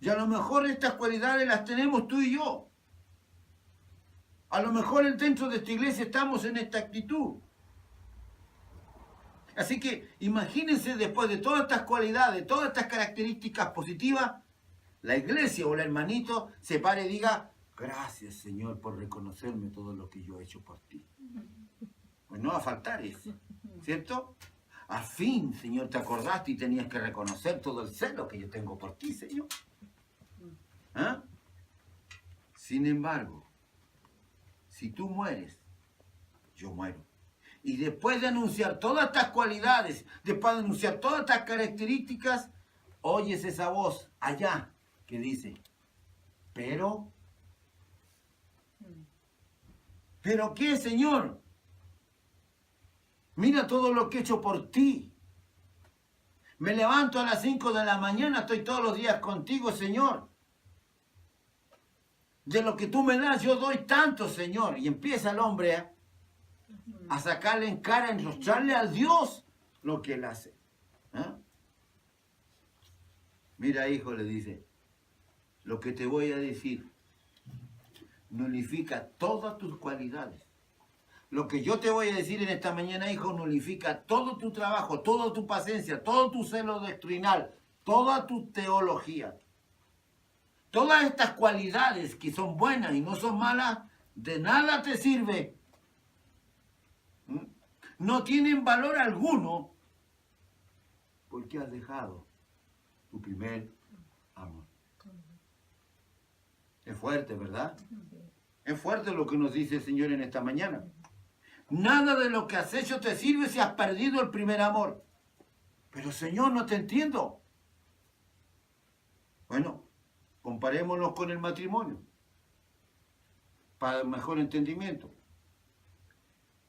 Y a lo mejor estas cualidades las tenemos tú y yo. A lo mejor dentro de esta iglesia estamos en esta actitud. Así que imagínense después de todas estas cualidades, todas estas características positivas, la iglesia o el hermanito se pare y diga, gracias Señor por reconocerme todo lo que yo he hecho por ti. Pues no va a faltar eso, ¿cierto? Al fin, Señor, te acordaste y tenías que reconocer todo el celo que yo tengo por ti, Señor. ¿Ah? Sin embargo, si tú mueres, yo muero. Y después de anunciar todas estas cualidades, después de anunciar todas estas características, oyes esa voz allá que dice, ¿pero qué, Señor? Mira todo lo que he hecho por ti. Me levanto a las 5 de la mañana, estoy todos los días contigo, Señor. De lo que tú me das, yo doy tanto, Señor. Y empieza el hombre a sacarle en cara, a enrostrarle a Dios lo que él hace. ¿Ah? Mira, hijo, le dice, lo que te voy a decir nulifica todas tus cualidades. Lo que yo te voy a decir en esta mañana, hijo, nulifica todo tu trabajo, toda tu paciencia, todo tu celo doctrinal, toda tu teología. Todas estas cualidades que son buenas y no son malas, de nada te sirve. No tienen valor alguno porque has dejado tu primer amor. Es fuerte, ¿verdad? Es fuerte lo que nos dice el Señor en esta mañana. Nada de lo que has hecho te sirve si has perdido el primer amor. Pero Señor, no te entiendo. Bueno, comparémonos con el matrimonio para mejor entendimiento.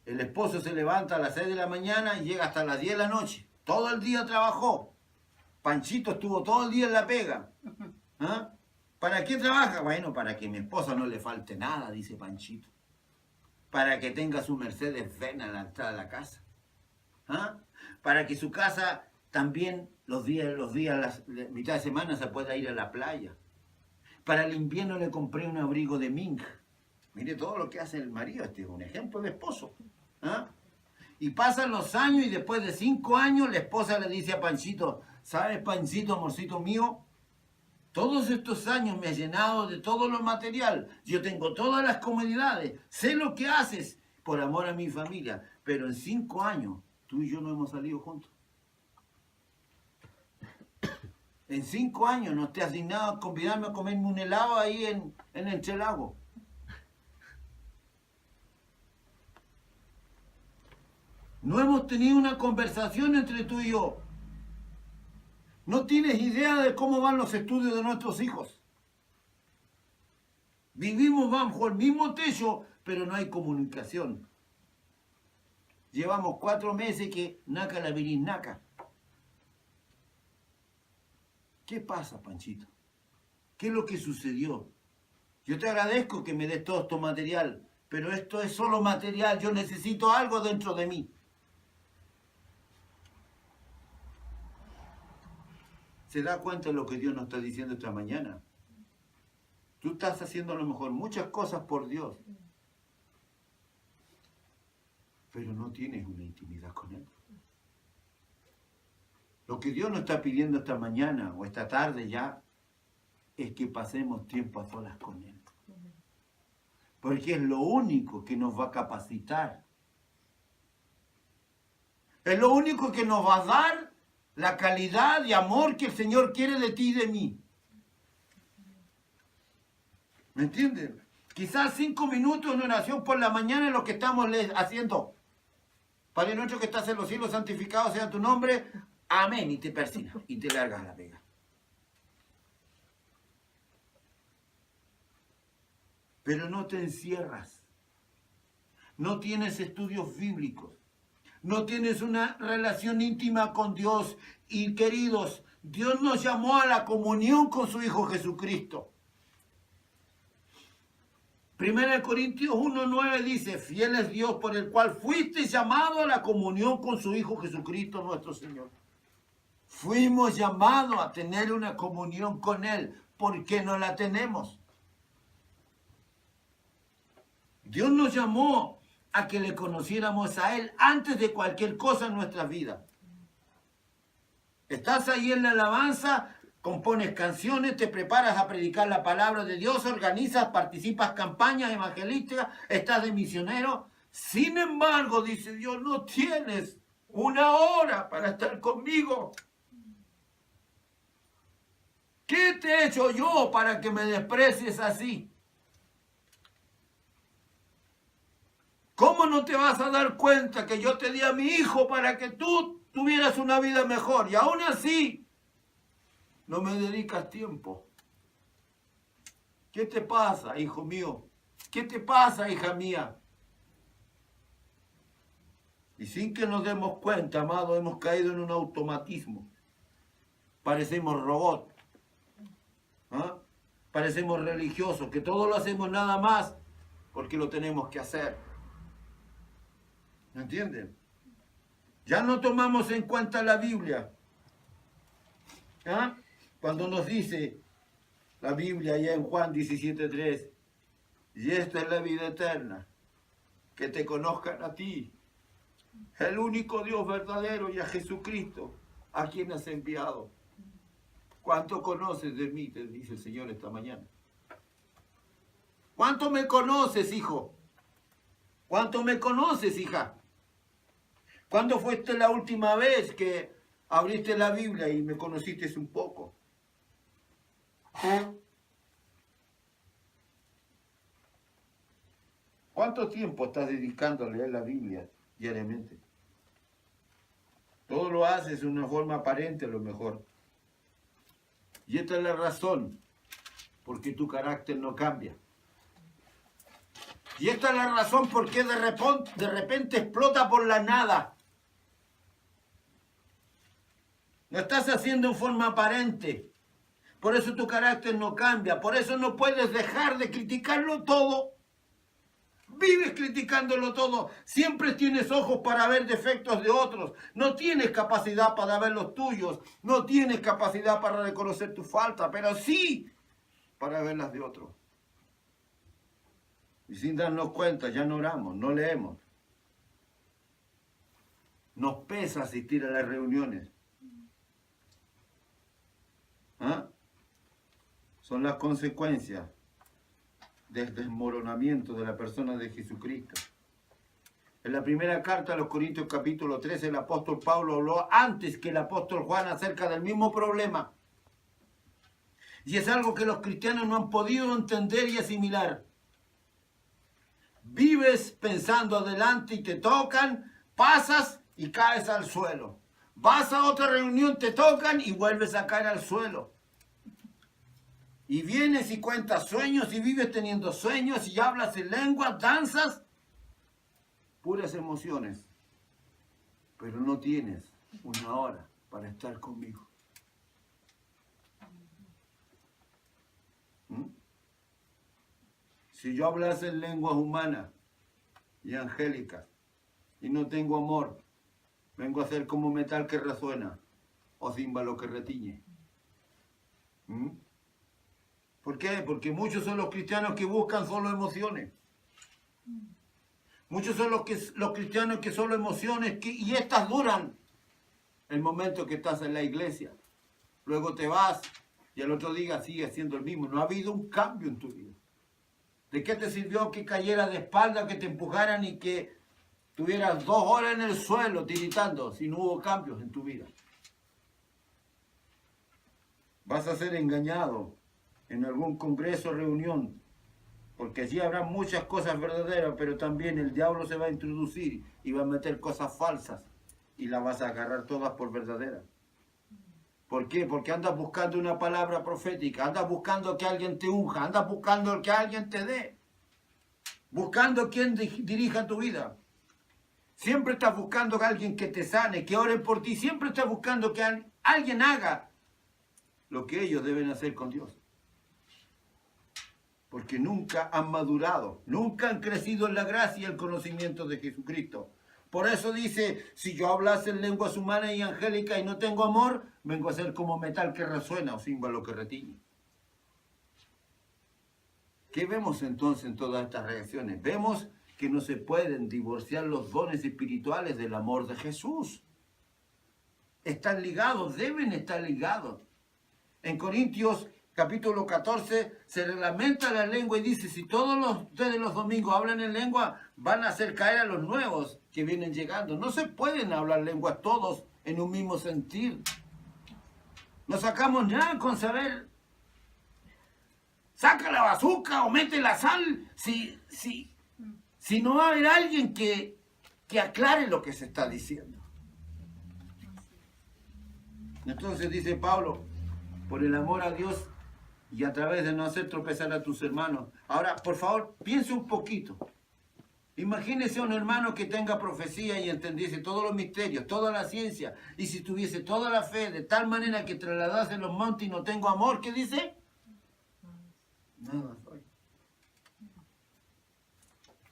El esposo se levanta a las 6 de la mañana y llega hasta las 10 de la noche. Todo el día trabajó. Panchito estuvo todo el día en la pega. ¿Ah? ¿Para qué trabaja? Bueno, para que a mi esposa no le falte nada, dice Panchito. Para que tenga su Mercedes-Benz a la entrada de la casa. ¿Ah? Para que su casa también los días, la mitad de semana se pueda ir a la playa. Para el invierno le compré un abrigo de mink. Mire todo lo que hace el marido, este es un ejemplo de esposo. ¿Ah? Y pasan los años y después de 5 años la esposa le dice a Panchito, ¿sabes, Panchito, amorcito mío? Todos estos años me has llenado de todo lo material. Yo tengo todas las comodidades. Sé lo que haces por amor a mi familia. Pero en 5 años, tú y yo no hemos salido juntos. En 5 años no te has dignado a convidarme a comerme un helado ahí en el Chelago. No hemos tenido una conversación entre tú y yo. No tienes idea de cómo van los estudios de nuestros hijos. Vivimos bajo el mismo techo, pero no hay comunicación. Llevamos 4 meses que naca la virinaca. ¿Qué pasa, Panchito? ¿Qué es lo que sucedió? Yo te agradezco que me des todo esto material, pero esto es solo material. Yo necesito algo dentro de mí. ¿Se da cuenta de lo que Dios nos está diciendo esta mañana? Tú estás haciendo a lo mejor muchas cosas por Dios, pero no tienes una intimidad con Él. Lo que Dios nos está pidiendo esta mañana o esta tarde ya es que pasemos tiempo a solas con Él. Porque es lo único que nos va a capacitar. Es lo único que nos va a dar la calidad de amor que el Señor quiere de ti y de mí. ¿Me entienden? Quizás 5 minutos de oración por la mañana es lo que estamos haciendo. Padre nuestro que estás en los cielos, santificado sea tu nombre. Amén. Y te persinas y te largas a la pega. Pero no te encierras. No tienes estudios bíblicos. No tienes una relación íntima con Dios. Y queridos, Dios nos llamó a la comunión con su Hijo Jesucristo. 1 Corintios 1:9 dice, fiel es Dios por el cual fuiste llamado a la comunión con su Hijo Jesucristo nuestro Señor. Fuimos llamados a tener una comunión con Él. ¿Por qué no la tenemos? Dios nos llamó a que le conociéramos a Él antes de cualquier cosa en nuestra vida. Estás ahí en la alabanza, compones canciones, te preparas a predicar la palabra de Dios, organizas, participas campañas evangelísticas, estás de misionero. Sin embargo, dice Dios, no tienes una hora para estar conmigo. ¿Qué te he hecho yo para que me desprecies así? ¿Cómo no te vas a dar cuenta que yo te di a mi hijo para que tú tuvieras una vida mejor? Y aún así, no me dedicas tiempo. ¿Qué te pasa, hijo mío? ¿Qué te pasa, hija mía? Y sin que nos demos cuenta, amado, hemos caído en un automatismo. Parecemos robots. ¿Ah? Parecemos religiosos, que todo lo hacemos nada más porque lo tenemos que hacer. ¿Me entienden? Ya no tomamos en cuenta la Biblia. ¿Ah? Cuando nos dice la Biblia allá en Juan 17:3, y esta es la vida eterna, que te conozcan a ti, el único Dios verdadero, y a Jesucristo, a quien has enviado. ¿Cuánto conoces de mí? Te dice el Señor esta mañana. ¿Cuánto me conoces, hijo? ¿Cuánto me conoces, hija? ¿Cuándo fuiste la última vez que abriste la Biblia y me conociste un poco? ¿Cuánto tiempo estás dedicando a leer la Biblia diariamente? Todo lo haces de una forma aparente a lo mejor. Y esta es la razón por qué tu carácter no cambia. Y esta es la razón por qué de repente explota por la nada. Lo estás haciendo en forma aparente. Por eso tu carácter no cambia. Por eso no puedes dejar de criticarlo todo. Vives criticándolo todo. Siempre tienes ojos para ver defectos de otros. No tienes capacidad para ver los tuyos. No tienes capacidad para reconocer tu falta, pero sí para ver las de otros. Y sin darnos cuenta, ya no oramos, no leemos. Nos pesa asistir a las reuniones. ¿Ah? Son las consecuencias del desmoronamiento de la persona de Jesucristo. En la primera carta a los Corintios capítulo 13, el apóstol Pablo habló antes que el apóstol Juan acerca del mismo problema. Y es algo que los cristianos no han podido entender y asimilar. Vives pensando adelante y te tocan, pasas y caes al suelo. Vas a otra reunión, te tocan y vuelves a caer al suelo. Y vienes y cuentas sueños y vives teniendo sueños y hablas en lenguas, danzas, puras emociones. Pero no tienes una hora para estar conmigo. ¿Mm? Si yo hablase en lenguas humanas y angélicas y no tengo amor, vengo a ser como metal que resuena o címbalo que retiñe. ¿Mm? ¿Por qué? Porque muchos son los cristianos que buscan solo emociones. Muchos son los cristianos que solo emociones y estas duran el momento que estás en la iglesia. Luego te vas y al otro día sigues siendo el mismo. No ha habido un cambio en tu vida. ¿De qué te sirvió que cayera de espalda, que te empujaran y que tuvieras 2 horas en el suelo tiritando si no hubo cambios en tu vida? Vas a ser engañado en algún congreso o reunión, porque allí habrá muchas cosas verdaderas, pero también el diablo se va a introducir y va a meter cosas falsas y las vas a agarrar todas por verdaderas. ¿Por qué? Porque andas buscando una palabra profética, andas buscando que alguien te unja, andas buscando que alguien te dé, buscando quien dirija tu vida. Siempre estás buscando a alguien que te sane, que ore por ti, siempre estás buscando que alguien haga lo que ellos deben hacer con Dios. Porque nunca han madurado, nunca han crecido en la gracia y el conocimiento de Jesucristo. Por eso dice, si yo hablase en lenguas humanas y angélicas y no tengo amor, vengo a ser como metal que resuena o címbalo que retiñe. ¿Qué vemos entonces en todas estas reacciones? Vemos que no se pueden divorciar los dones espirituales del amor de Jesús. Están ligados, deben estar ligados. En Corintios capítulo 14 se reglamenta la lengua y dice, si ustedes los domingos hablan en lengua, van a hacer caer a los nuevos que vienen llegando. No se pueden hablar lenguas todos en un mismo sentir. No sacamos nada con saber. Saca la bazuca o mete la sal si no va a haber alguien que aclare lo que se está diciendo. Entonces dice Pablo, por el amor a Dios y a través de no hacer tropezar a tus hermanos. Ahora, por favor, piense un poquito. Imagínese un hermano que tenga profecía y entendiese todos los misterios, toda la ciencia, y si tuviese toda la fe de tal manera que trasladase los montes y no tengo amor, ¿qué dice? Nada soy.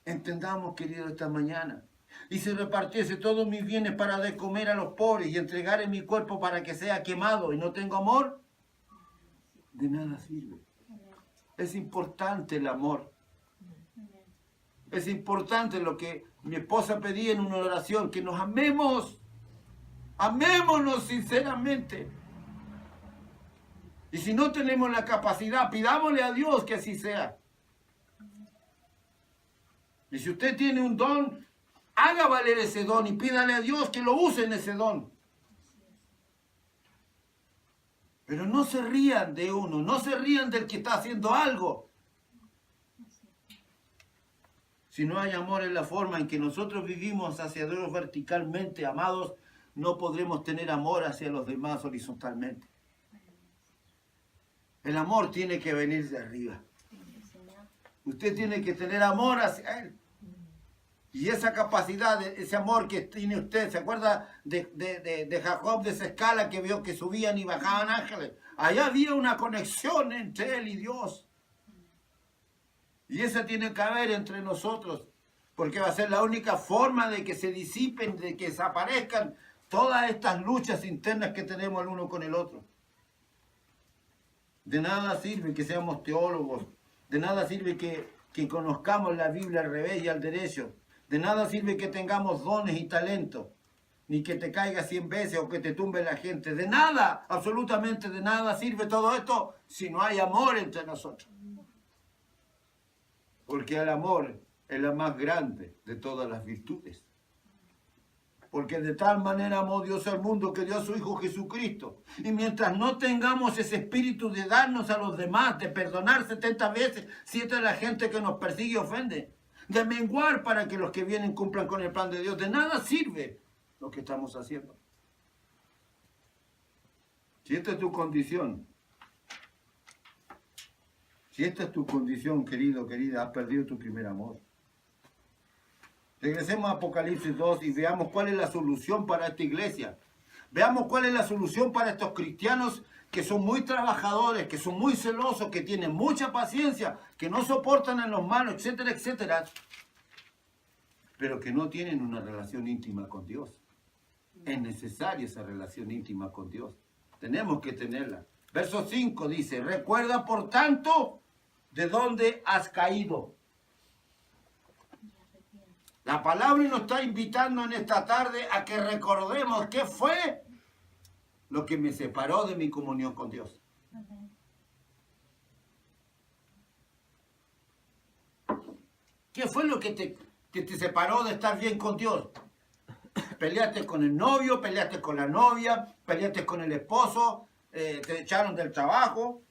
Entendamos, querido, esta mañana. Y si repartiese todos mis bienes para de comer a los pobres y entregare mi cuerpo para que sea quemado y no tengo amor, de nada sirve. Es importante el amor. Es importante lo que mi esposa pedía en una oración, que nos amemos. Amémonos sinceramente. Y si no tenemos la capacidad, pidámosle a Dios que así sea. Y si usted tiene un don, haga valer ese don y pídale a Dios que lo use en ese don. Pero no se rían de uno, no se rían del que está haciendo algo. Si no hay amor en la forma en que nosotros vivimos hacia Dios verticalmente, amados, no podremos tener amor hacia los demás horizontalmente. El amor tiene que venir de arriba. Usted tiene que tener amor hacia Él. Y esa capacidad, ese amor que tiene usted, ¿se acuerda de Jacob, de esa escala que vio que subían y bajaban ángeles? Allá había una conexión entre él y Dios. Y esa tiene que haber entre nosotros, porque va a ser la única forma de que se disipen, de que desaparezcan todas estas luchas internas que tenemos el uno con el otro. De nada sirve que seamos teólogos, de nada sirve que conozcamos la Biblia al revés y al derecho, de nada sirve que tengamos dones y talentos, ni que te caiga 100 veces o que te tumbe la gente. De nada, absolutamente de nada sirve todo esto si no hay amor entre nosotros. Porque el amor es la más grande de todas las virtudes. Porque de tal manera amó Dios al mundo que dio a su Hijo Jesucristo. Y mientras no tengamos ese espíritu de darnos a los demás, de perdonar 70 veces, 7 a la gente que nos persigue y ofende, de menguar para que los que vienen cumplan con el plan de Dios, de nada sirve lo que estamos haciendo. Si esta es tu condición, si esta es tu condición, querido, querida, has perdido tu primer amor. Regresemos a Apocalipsis 2 y veamos cuál es la solución para esta iglesia. Veamos cuál es la solución para estos cristianos que son muy trabajadores, que son muy celosos, que tienen mucha paciencia, que no soportan a los malos, etcétera, etcétera, pero que no tienen una relación íntima con Dios. Es necesaria esa relación íntima con Dios. Tenemos que tenerla. Verso 5 dice, recuerda por tanto de dónde has caído. La palabra nos está invitando en esta tarde a que recordemos qué fue lo que me separó de mi comunión con Dios. ¿Qué fue lo que te separó de estar bien con Dios? Peleaste con el novio, peleaste con la novia, peleaste con el esposo, te echaron del trabajo.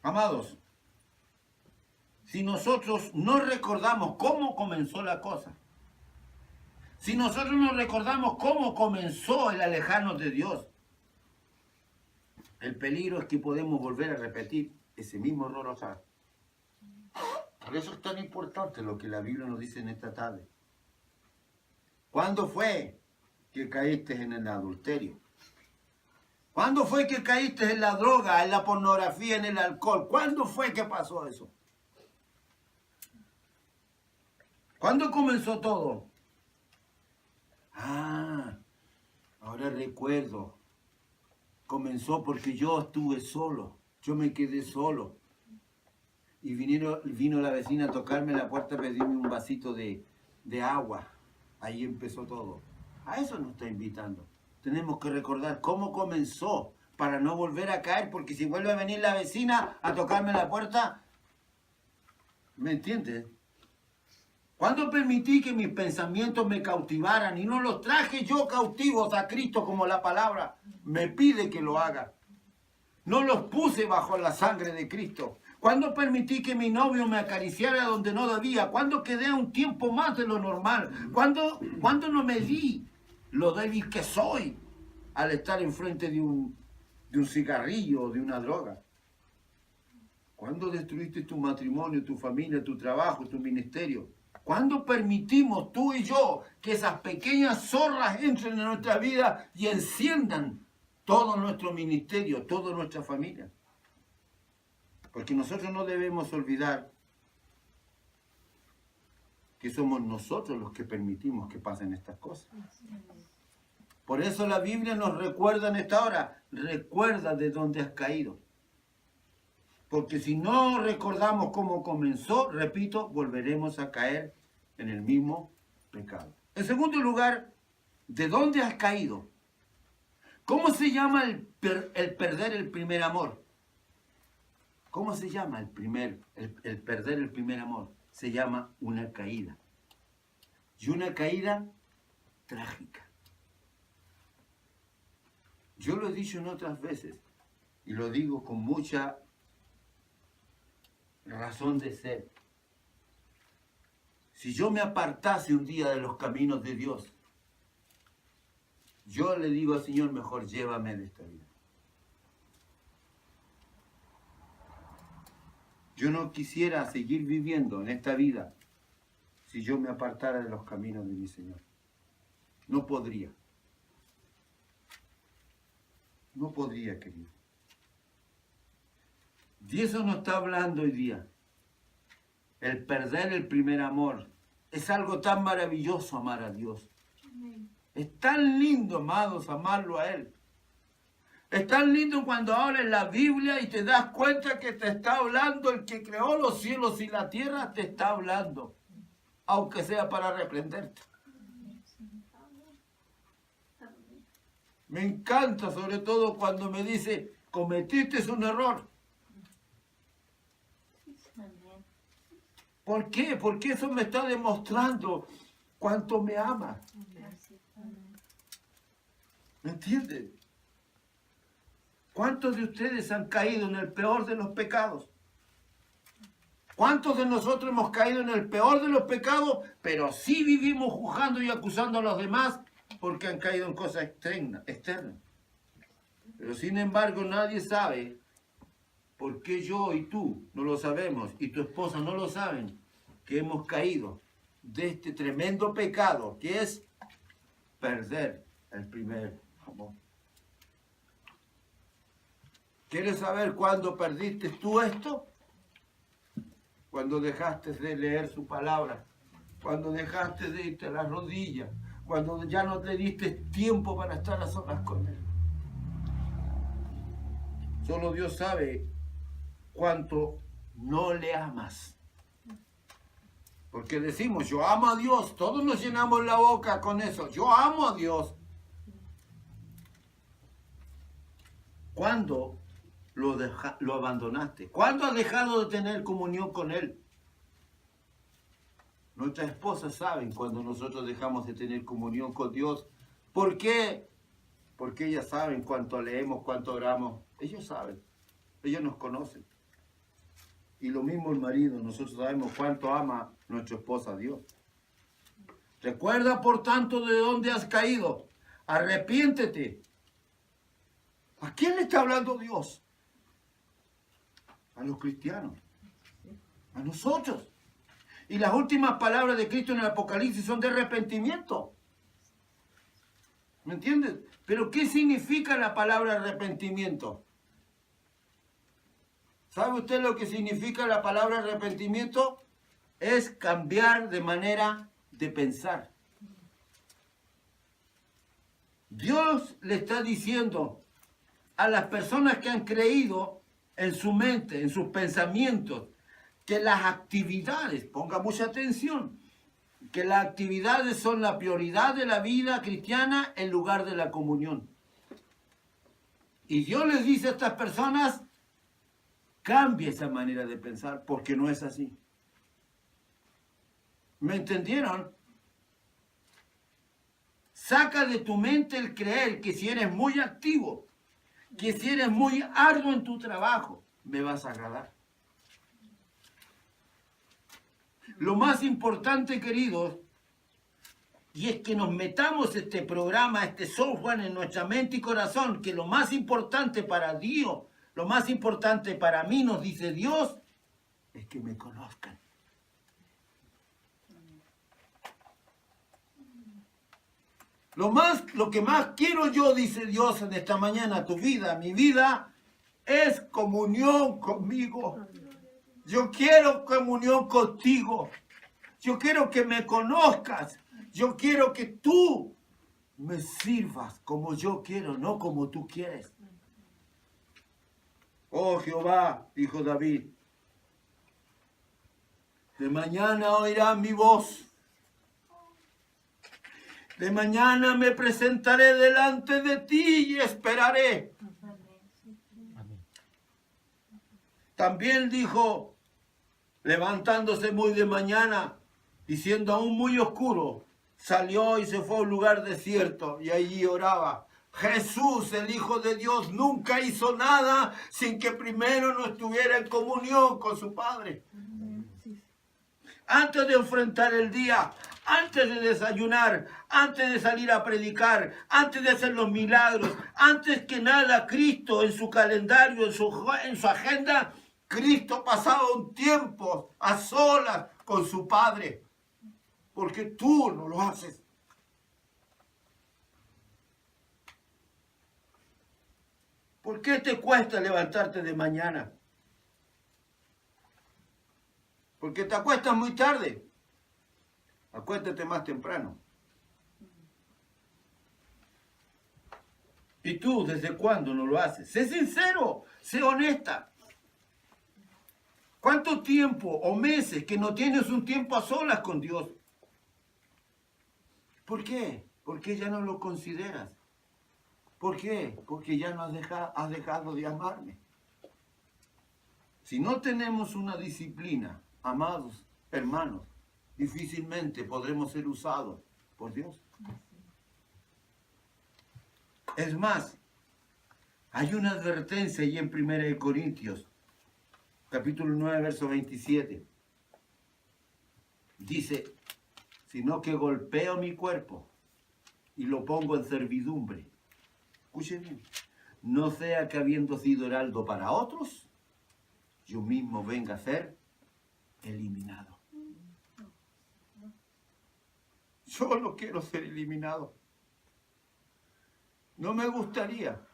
Amados, si nosotros no recordamos cómo comenzó la cosa, si nosotros no recordamos cómo comenzó el alejarnos de Dios, el peligro es que podemos volver a repetir ese mismo error otra vez. Por eso es tan importante lo que la Biblia nos dice en esta tarde. ¿Cuándo fue que caíste en el adulterio? ¿Cuándo fue que caíste en la droga, en la pornografía, en el alcohol? ¿Cuándo fue que pasó eso? ¿Cuándo comenzó todo? Ah, ahora recuerdo. Comenzó porque yo estuve solo. Yo me quedé solo. Y vino la vecina a tocarme la puerta a pedirme un vasito de agua. Ahí empezó todo. A eso nos está invitando. Tenemos que recordar cómo comenzó para no volver a caer, porque si vuelve a venir la vecina a tocarme la puerta, ¿me entiendes? ¿Cuándo permití que mis pensamientos me cautivaran y no los traje yo cautivos a Cristo como la palabra me pide que lo haga? No los puse bajo la sangre de Cristo. ¿Cuándo permití que mi novio me acariciara donde no debía? ¿Cuándo quedé un tiempo más de lo normal? ¿Cuándo no me di lo débil que soy al estar enfrente de un cigarrillo o de una droga? ¿Cuándo destruiste tu matrimonio, tu familia, tu trabajo, tu ministerio? ¿Cuándo permitimos tú y yo que esas pequeñas zorras entren en nuestra vida y enciendan todo nuestro ministerio, toda nuestra familia? Porque nosotros no debemos olvidar que somos nosotros los que permitimos que pasen estas cosas. Por eso la Biblia nos recuerda en esta hora, recuerda de dónde has caído. Porque si no recordamos cómo comenzó, repito, volveremos a caer en el mismo pecado. En segundo lugar, ¿de dónde has caído? ¿Cómo se llama el perder el primer amor? ¿Cómo se llama el perder el primer amor? Se llama una caída. Y una caída trágica. Yo lo he dicho en otras veces y lo digo con mucha razón de ser. Si yo me apartase un día de los caminos de Dios, yo le digo al Señor, mejor llévame de esta vida. Yo no quisiera seguir viviendo en esta vida si yo me apartara de los caminos de mi Señor. No podría. No podría, querido. Y eso nos está hablando hoy día. El perder el primer amor. Es algo tan maravilloso amar a Dios. Es tan lindo, amados, amarlo a Él. Es tan lindo cuando abres la Biblia y te das cuenta que te está hablando el que creó los cielos y la tierra, te está hablando. Aunque sea para reprenderte. Me encanta sobre todo cuando me dice, cometiste un error. ¿Por qué? Porque eso me está demostrando cuánto me ama. ¿Me entienden? ¿Cuántos de ustedes han caído en el peor de los pecados? ¿Cuántos de nosotros hemos caído en el peor de los pecados, pero sí vivimos juzgando y acusando a los demás porque han caído en cosas externas? Pero sin embargo nadie sabe por qué yo y tú no lo sabemos y tu esposa no lo saben, que hemos caído de este tremendo pecado que es perder el primer amor. ¿Quieres saber cuándo perdiste tú esto? Cuando dejaste de leer su palabra, cuando dejaste de irte a las rodillas, cuando ya no te diste tiempo para estar a solas con Él. Solo Dios sabe cuánto no le amas. Porque decimos, yo amo a Dios, todos nos llenamos la boca con eso, yo amo a Dios. ¿Cuándo lo abandonaste? ¿Cuándo has dejado de tener comunión con Él? Nuestras esposas saben cuando nosotros dejamos de tener comunión con Dios. ¿Por qué? Porque ellas saben cuánto leemos, cuánto oramos. Ellos saben. Ellos nos conocen. Y lo mismo el marido. Nosotros sabemos cuánto ama nuestra esposa a Dios. Recuerda, por tanto, de dónde has caído. Arrepiéntete. ¿A quién le está hablando Dios? A los cristianos. A nosotros. Y las últimas palabras de Cristo en el Apocalipsis son de arrepentimiento. ¿Me entiendes? Pero ¿qué significa la palabra arrepentimiento? ¿Sabe usted lo que significa la palabra arrepentimiento? Es cambiar de manera de pensar. Dios le está diciendo a las personas que han creído en su mente, en sus pensamientos, que las actividades, ponga mucha atención, que las actividades son la prioridad de la vida cristiana en lugar de la comunión. Y Dios les dice a estas personas, cambie esa manera de pensar, porque no es así. ¿Me entendieron? Saca de tu mente el creer que si eres muy activo, que si eres muy arduo en tu trabajo, me vas a agradar. Lo más importante, queridos, y es que nos metamos este programa, este software en nuestra mente y corazón, que lo más importante para Dios, lo más importante para mí, nos dice Dios, es que me conozcan. Lo que más quiero yo, dice Dios en esta mañana, tu vida, mi vida, es comunión conmigo. Yo quiero comunión contigo. Yo quiero que me conozcas. Yo quiero que tú me sirvas como yo quiero, no como tú quieres. Oh Jehová, dijo David, de mañana oirás mi voz. De mañana me presentaré delante de ti y esperaré. También dijo, levantándose muy de mañana, diciendo aún muy oscuro, salió y se fue a un lugar desierto y allí oraba. Jesús, el Hijo de Dios, nunca hizo nada sin que primero no estuviera en comunión con su Padre. Antes de enfrentar el día, antes de desayunar, antes de salir a predicar, antes de hacer los milagros, antes que nada, Cristo en su calendario, en su agenda, Cristo pasaba un tiempo a solas con su Padre, porque tú no lo haces. ¿Por qué te cuesta levantarte de mañana? Porque te acuestas muy tarde. Acuéstate más temprano. ¿Y tú desde cuándo no lo haces? Sé sincero, sé honesta. ¿Cuánto tiempo o meses que no tienes un tiempo a solas con Dios? ¿Por qué? Porque ya no lo consideras. ¿Por qué? Porque ya no has dejado de amarme. Si no tenemos una disciplina, amados hermanos, difícilmente podremos ser usados por Dios. Es más, hay una advertencia ahí en 1 Corintios, capítulo 9, verso 27. Dice, sino que golpeo mi cuerpo y lo pongo en servidumbre. Escuche bien, no sea que habiendo sido heraldo para otros, yo mismo venga a ser eliminado. Yo no quiero ser eliminado. No me gustaría.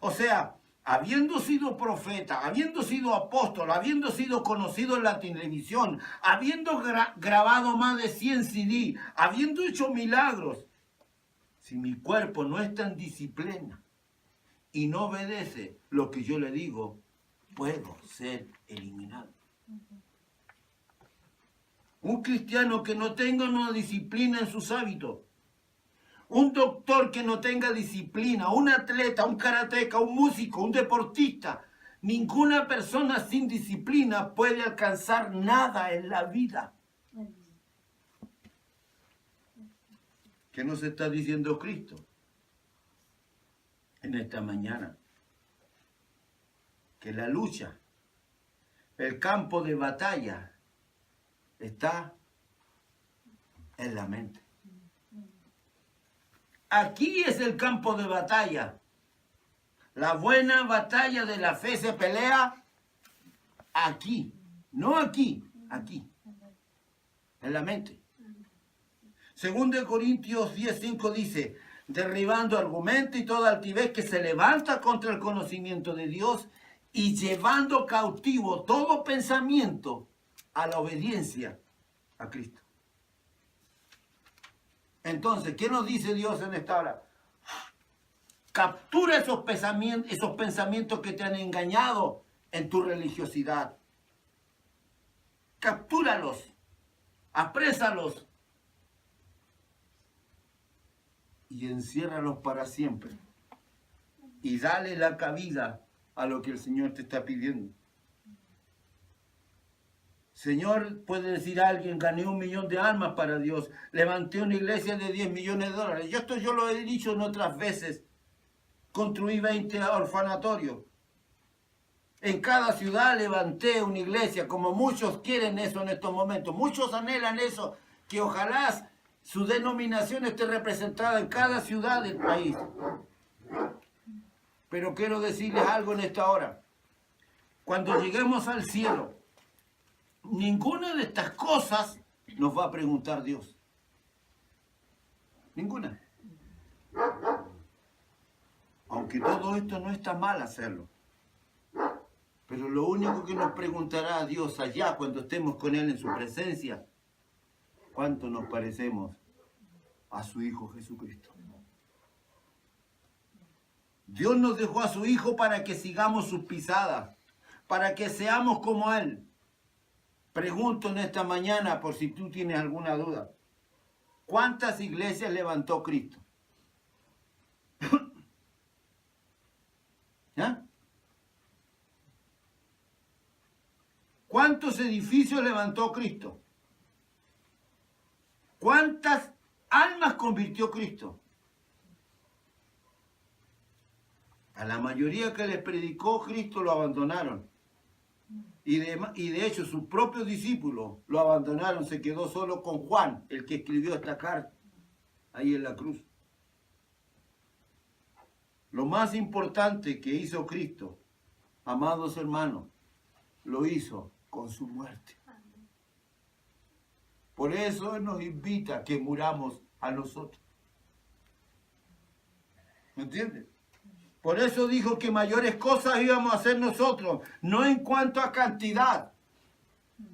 O sea, habiendo sido profeta, habiendo sido apóstol, habiendo sido conocido en la televisión, habiendo grabado más de 100 CD, habiendo hecho milagros, si mi cuerpo no está en disciplina y no obedece lo que yo le digo, puedo ser eliminado. Un cristiano que no tenga una disciplina en sus hábitos, un doctor que no tenga disciplina, un atleta, un karateca, un músico, un deportista, ninguna persona sin disciplina puede alcanzar nada en la vida. ¿Qué nos está diciendo Cristo en esta mañana? Que la lucha, el campo de batalla, está en la mente. Aquí es el campo de batalla. La buena batalla de la fe se pelea aquí. No aquí, aquí. En la mente. Según de Corintios 10:5 dice, derribando argumentos y toda altivez que se levanta contra el conocimiento de Dios y llevando cautivo todo pensamiento a la obediencia a Cristo. Entonces, ¿qué nos dice Dios en esta hora? Captura esos pensamientos que te han engañado en tu religiosidad. Captúralos, aprésalos y enciérralos para siempre. Y dale la cabida a lo que el Señor te está pidiendo. Señor, puede decir alguien, gané 1 millón de almas para Dios, levanté una iglesia de 10 millones de dólares. Esto yo lo he dicho en otras veces. Construí 20 orfanatorios. En cada ciudad levanté una iglesia, como muchos quieren eso en estos momentos. Muchos anhelan eso, que ojalá su denominación esté representada en cada ciudad del país. Pero quiero decirles algo en esta hora. Cuando lleguemos al cielo, ninguna de estas cosas nos va a preguntar Dios. Ninguna. Aunque todo esto no está mal hacerlo. Pero lo único que nos preguntará a Dios allá cuando estemos con Él en su presencia, ¿cuánto nos parecemos a su Hijo Jesucristo? Dios nos dejó a su Hijo para que sigamos sus pisadas, para que seamos como Él. Pregunto en esta mañana, por si tú tienes alguna duda, ¿cuántas iglesias levantó Cristo? ¿Ah? ¿Cuántos edificios levantó Cristo? ¿Cuántas almas convirtió Cristo? A la mayoría que les predicó Cristo lo abandonaron. Y de hecho sus propios discípulos lo abandonaron. Se quedó solo con Juan, el que escribió esta carta, ahí en la cruz. Lo más importante que hizo Cristo, amados hermanos, lo hizo con su muerte. Por eso Él nos invita a que muramos a nosotros. ¿Me entiendes? Por eso dijo que mayores cosas íbamos a hacer nosotros, no en cuanto a cantidad,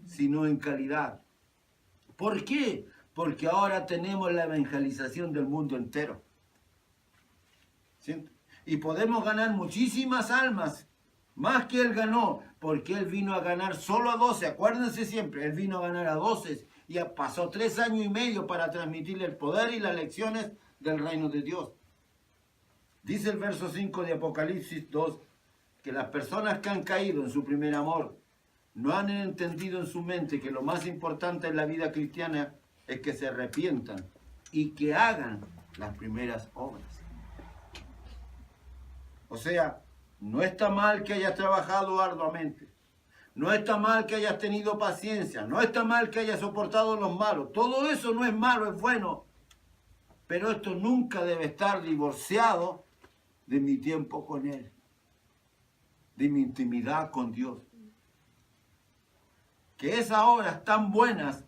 sino en calidad. ¿Por qué? Porque ahora tenemos la evangelización del mundo entero. ¿Sí? Y podemos ganar muchísimas almas, más que Él ganó, porque Él vino a ganar solo a 12. Acuérdense siempre, Él vino a ganar a 12 y pasó 3 años y medio para transmitirle el poder y las lecciones del reino de Dios. Dice el verso 5 de Apocalipsis 2, que las personas que han caído en su primer amor no han entendido en su mente que lo más importante en la vida cristiana es que se arrepientan y que hagan las primeras obras. O sea, no está mal que hayas trabajado arduamente, no está mal que hayas tenido paciencia, no está mal que hayas soportado los malos, todo eso no es malo, es bueno, pero esto nunca debe estar divorciado de mi tiempo con Él, de mi intimidad con Dios. Que esas obras tan buenas,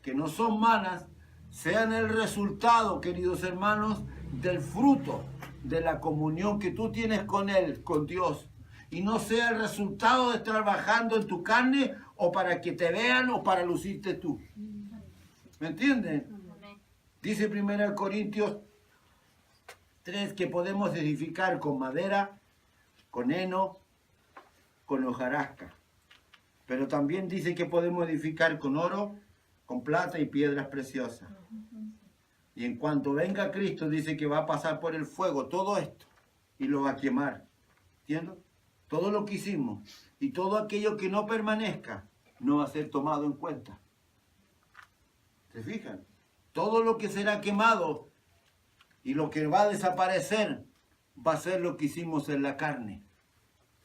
que no son malas, sean el resultado, queridos hermanos, del fruto de la comunión que tú tienes con Él, con Dios, y no sea el resultado de estar trabajando en tu carne o para que te vean o para lucirte tú. ¿Me entienden? Dice 1 Corintios 3 que podemos edificar con madera, con heno, con hojarasca. Pero también dice que podemos edificar con oro, con plata y piedras preciosas. Y en cuanto venga Cristo, dice que va a pasar por el fuego todo esto y lo va a quemar. ¿Entiendes? Todo lo que hicimos y todo aquello que no permanezca no va a ser tomado en cuenta. ¿Se fijan? Todo lo que será quemado y lo que va a desaparecer va a ser lo que hicimos en la carne.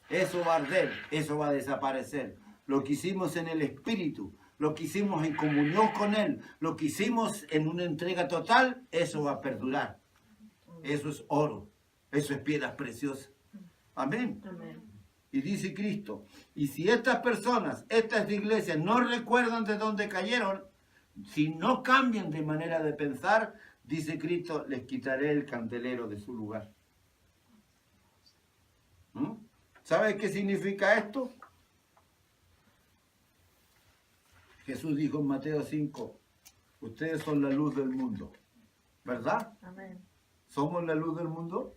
Eso va a arder, eso va a desaparecer. Lo que hicimos en el Espíritu, lo que hicimos en comunión con Él, lo que hicimos en una entrega total, eso va a perdurar. Eso es oro, eso es piedras preciosas. Amén. Amén. Y dice Cristo, y si estas personas, estas iglesias no recuerdan de dónde cayeron, si no cambian de manera de pensar, dice Cristo, les quitaré el candelero de su lugar. ¿Sabes qué significa esto? Jesús dijo en Mateo 5, ustedes son la luz del mundo, ¿verdad? Amén. ¿Somos la luz del mundo?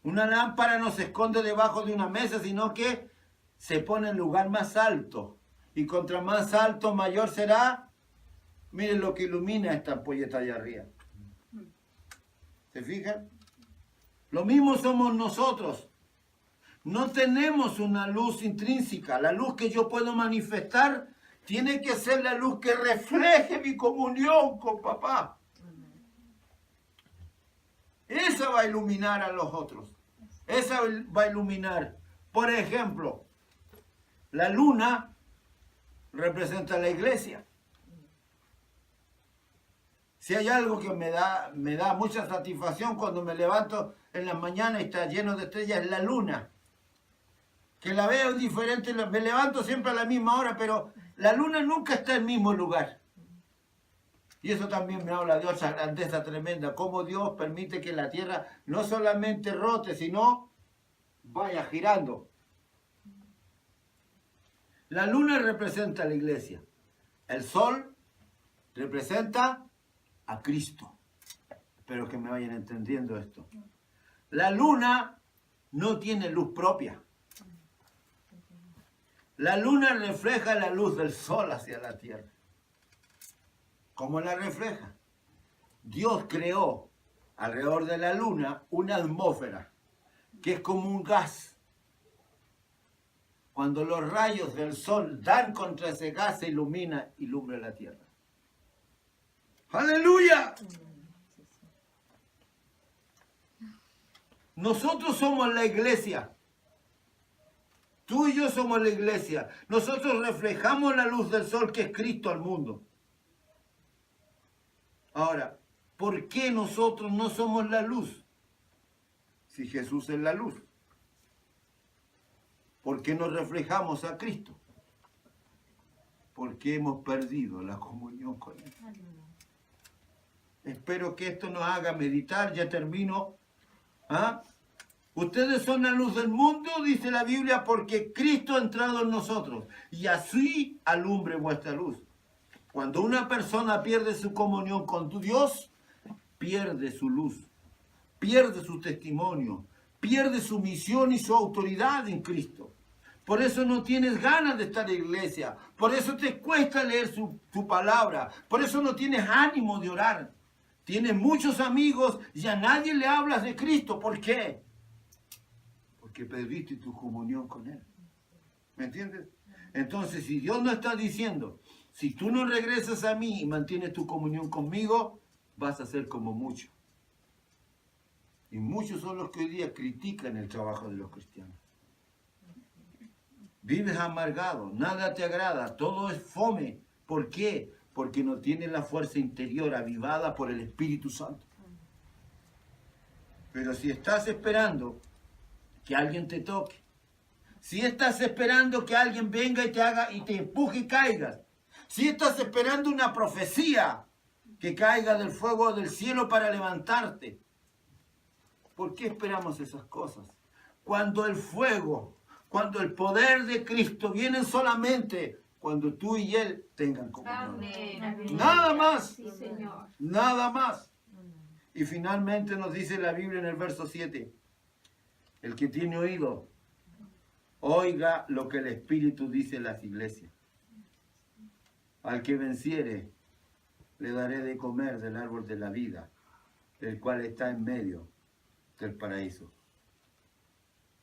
Una lámpara no se esconde debajo de una mesa, sino que se pone en lugar más alto. Y contra más alto, mayor será. Miren lo que ilumina esta ampolleta allá arriba. ¿Se fijan? Lo mismo somos nosotros. No tenemos una luz intrínseca. La luz que yo puedo manifestar tiene que ser la luz que refleje mi comunión con papá. Esa va a iluminar a los otros. Esa va a iluminar. Por ejemplo, la luna representa a la iglesia. Si hay algo que me da mucha satisfacción cuando me levanto en las mañanas y está lleno de estrellas, es la luna. Que la veo diferente, me levanto siempre a la misma hora, pero la luna nunca está en el mismo lugar. Y eso también me habla de otra grandeza tremenda, cómo Dios permite que la tierra no solamente rote, sino vaya girando. La luna representa a la iglesia. El sol representa a Cristo. Espero que me vayan entendiendo esto. La luna no tiene luz propia. La luna refleja la luz del sol hacia la tierra. ¿Cómo la refleja? Dios creó alrededor de la luna una atmósfera que es como un gas. Cuando los rayos del sol dan contra ese gas, se ilumina la tierra. ¡Aleluya! Nosotros somos la iglesia. Tú y yo somos la iglesia. Nosotros reflejamos la luz del sol que es Cristo al mundo. Ahora, ¿por qué nosotros no somos la luz? Si Jesús es la luz. ¿Por qué no reflejamos a Cristo? Porque hemos perdido la comunión con Él. Espero que esto nos haga meditar, ya termino. ¿Ah? Ustedes son la luz del mundo, dice la Biblia, porque Cristo ha entrado en nosotros y así alumbre vuestra luz. Cuando una persona pierde su comunión con tu Dios, pierde su luz, pierde su testimonio, pierde su misión y su autoridad en Cristo. Por eso no tienes ganas de estar en la iglesia, por eso te cuesta leer su palabra, por eso no tienes ánimo de orar. Tienes muchos amigos y a nadie le hablas de Cristo. ¿Por qué? Porque perdiste tu comunión con Él. ¿Me entiendes? Entonces, si Dios no está diciendo, si tú no regresas a mí y mantienes tu comunión conmigo, vas a ser como muchos. Y muchos son los que hoy día critican el trabajo de los cristianos. Vives amargado, nada te agrada, todo es fome. ¿Por qué? Porque no tienes la fuerza interior avivada por el Espíritu Santo. Pero si estás esperando que alguien te toque, si estás esperando que alguien venga y te haga y te empuje y caigas, si estás esperando una profecía que caiga del fuego del cielo para levantarte, ¿por qué esperamos esas cosas? Cuando el fuego, cuando el poder de Cristo vienen solamente cuando tú y Él tengan comunión. Amén. Nada más. Sí, Señor. Nada más. Y finalmente nos dice la Biblia en el verso 7. El que tiene oído, oiga lo que el Espíritu dice a las iglesias. Al que venciere, le daré de comer del árbol de la vida, el cual está en medio del paraíso.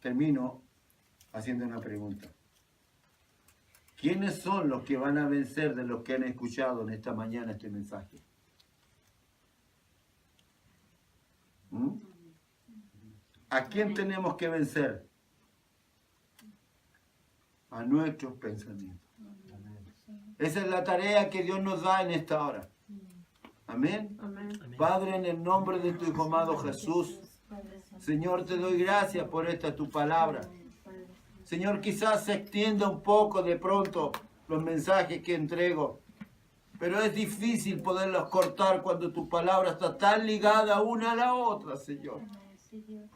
Termino haciendo una pregunta. ¿Quiénes son los que van a vencer de los que han escuchado en esta mañana este mensaje? ¿A quién tenemos que vencer? A nuestros pensamientos. Esa es la tarea que Dios nos da en esta hora. Amén. Padre, en el nombre de tu Hijo amado Jesús, Señor, te doy gracias por esta tu palabra. Señor, quizás se extienda un poco de pronto los mensajes que entrego, pero es difícil poderlos cortar cuando tu palabra está tan ligada una a la otra, Señor.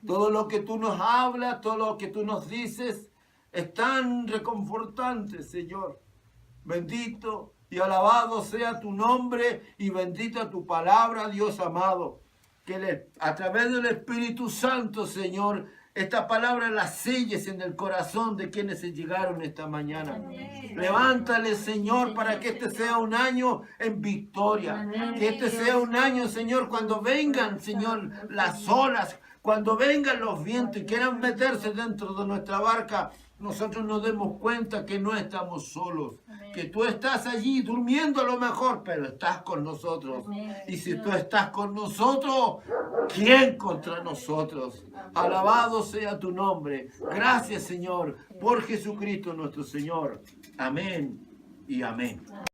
Todo lo que tú nos hablas, todo lo que tú nos dices, es tan reconfortante, Señor. Bendito y alabado sea tu nombre y bendita tu palabra, Dios amado. Que a través del Espíritu Santo, Señor, esta palabra la selles en el corazón de quienes se llegaron esta mañana. Amén. Levántale, Señor, para que este sea un año en victoria. Amén. Que este sea un año, Señor, cuando vengan, Señor, las olas, cuando vengan los vientos y quieran meterse dentro de nuestra barca, nosotros nos demos cuenta que no estamos solos. Amén. Que tú estás allí durmiendo a lo mejor, pero estás con nosotros. Amén. Y si tú estás con nosotros, ¿quién contra nosotros? Alabado sea tu nombre. Gracias, Señor, por Jesucristo nuestro Señor. Amén y amén.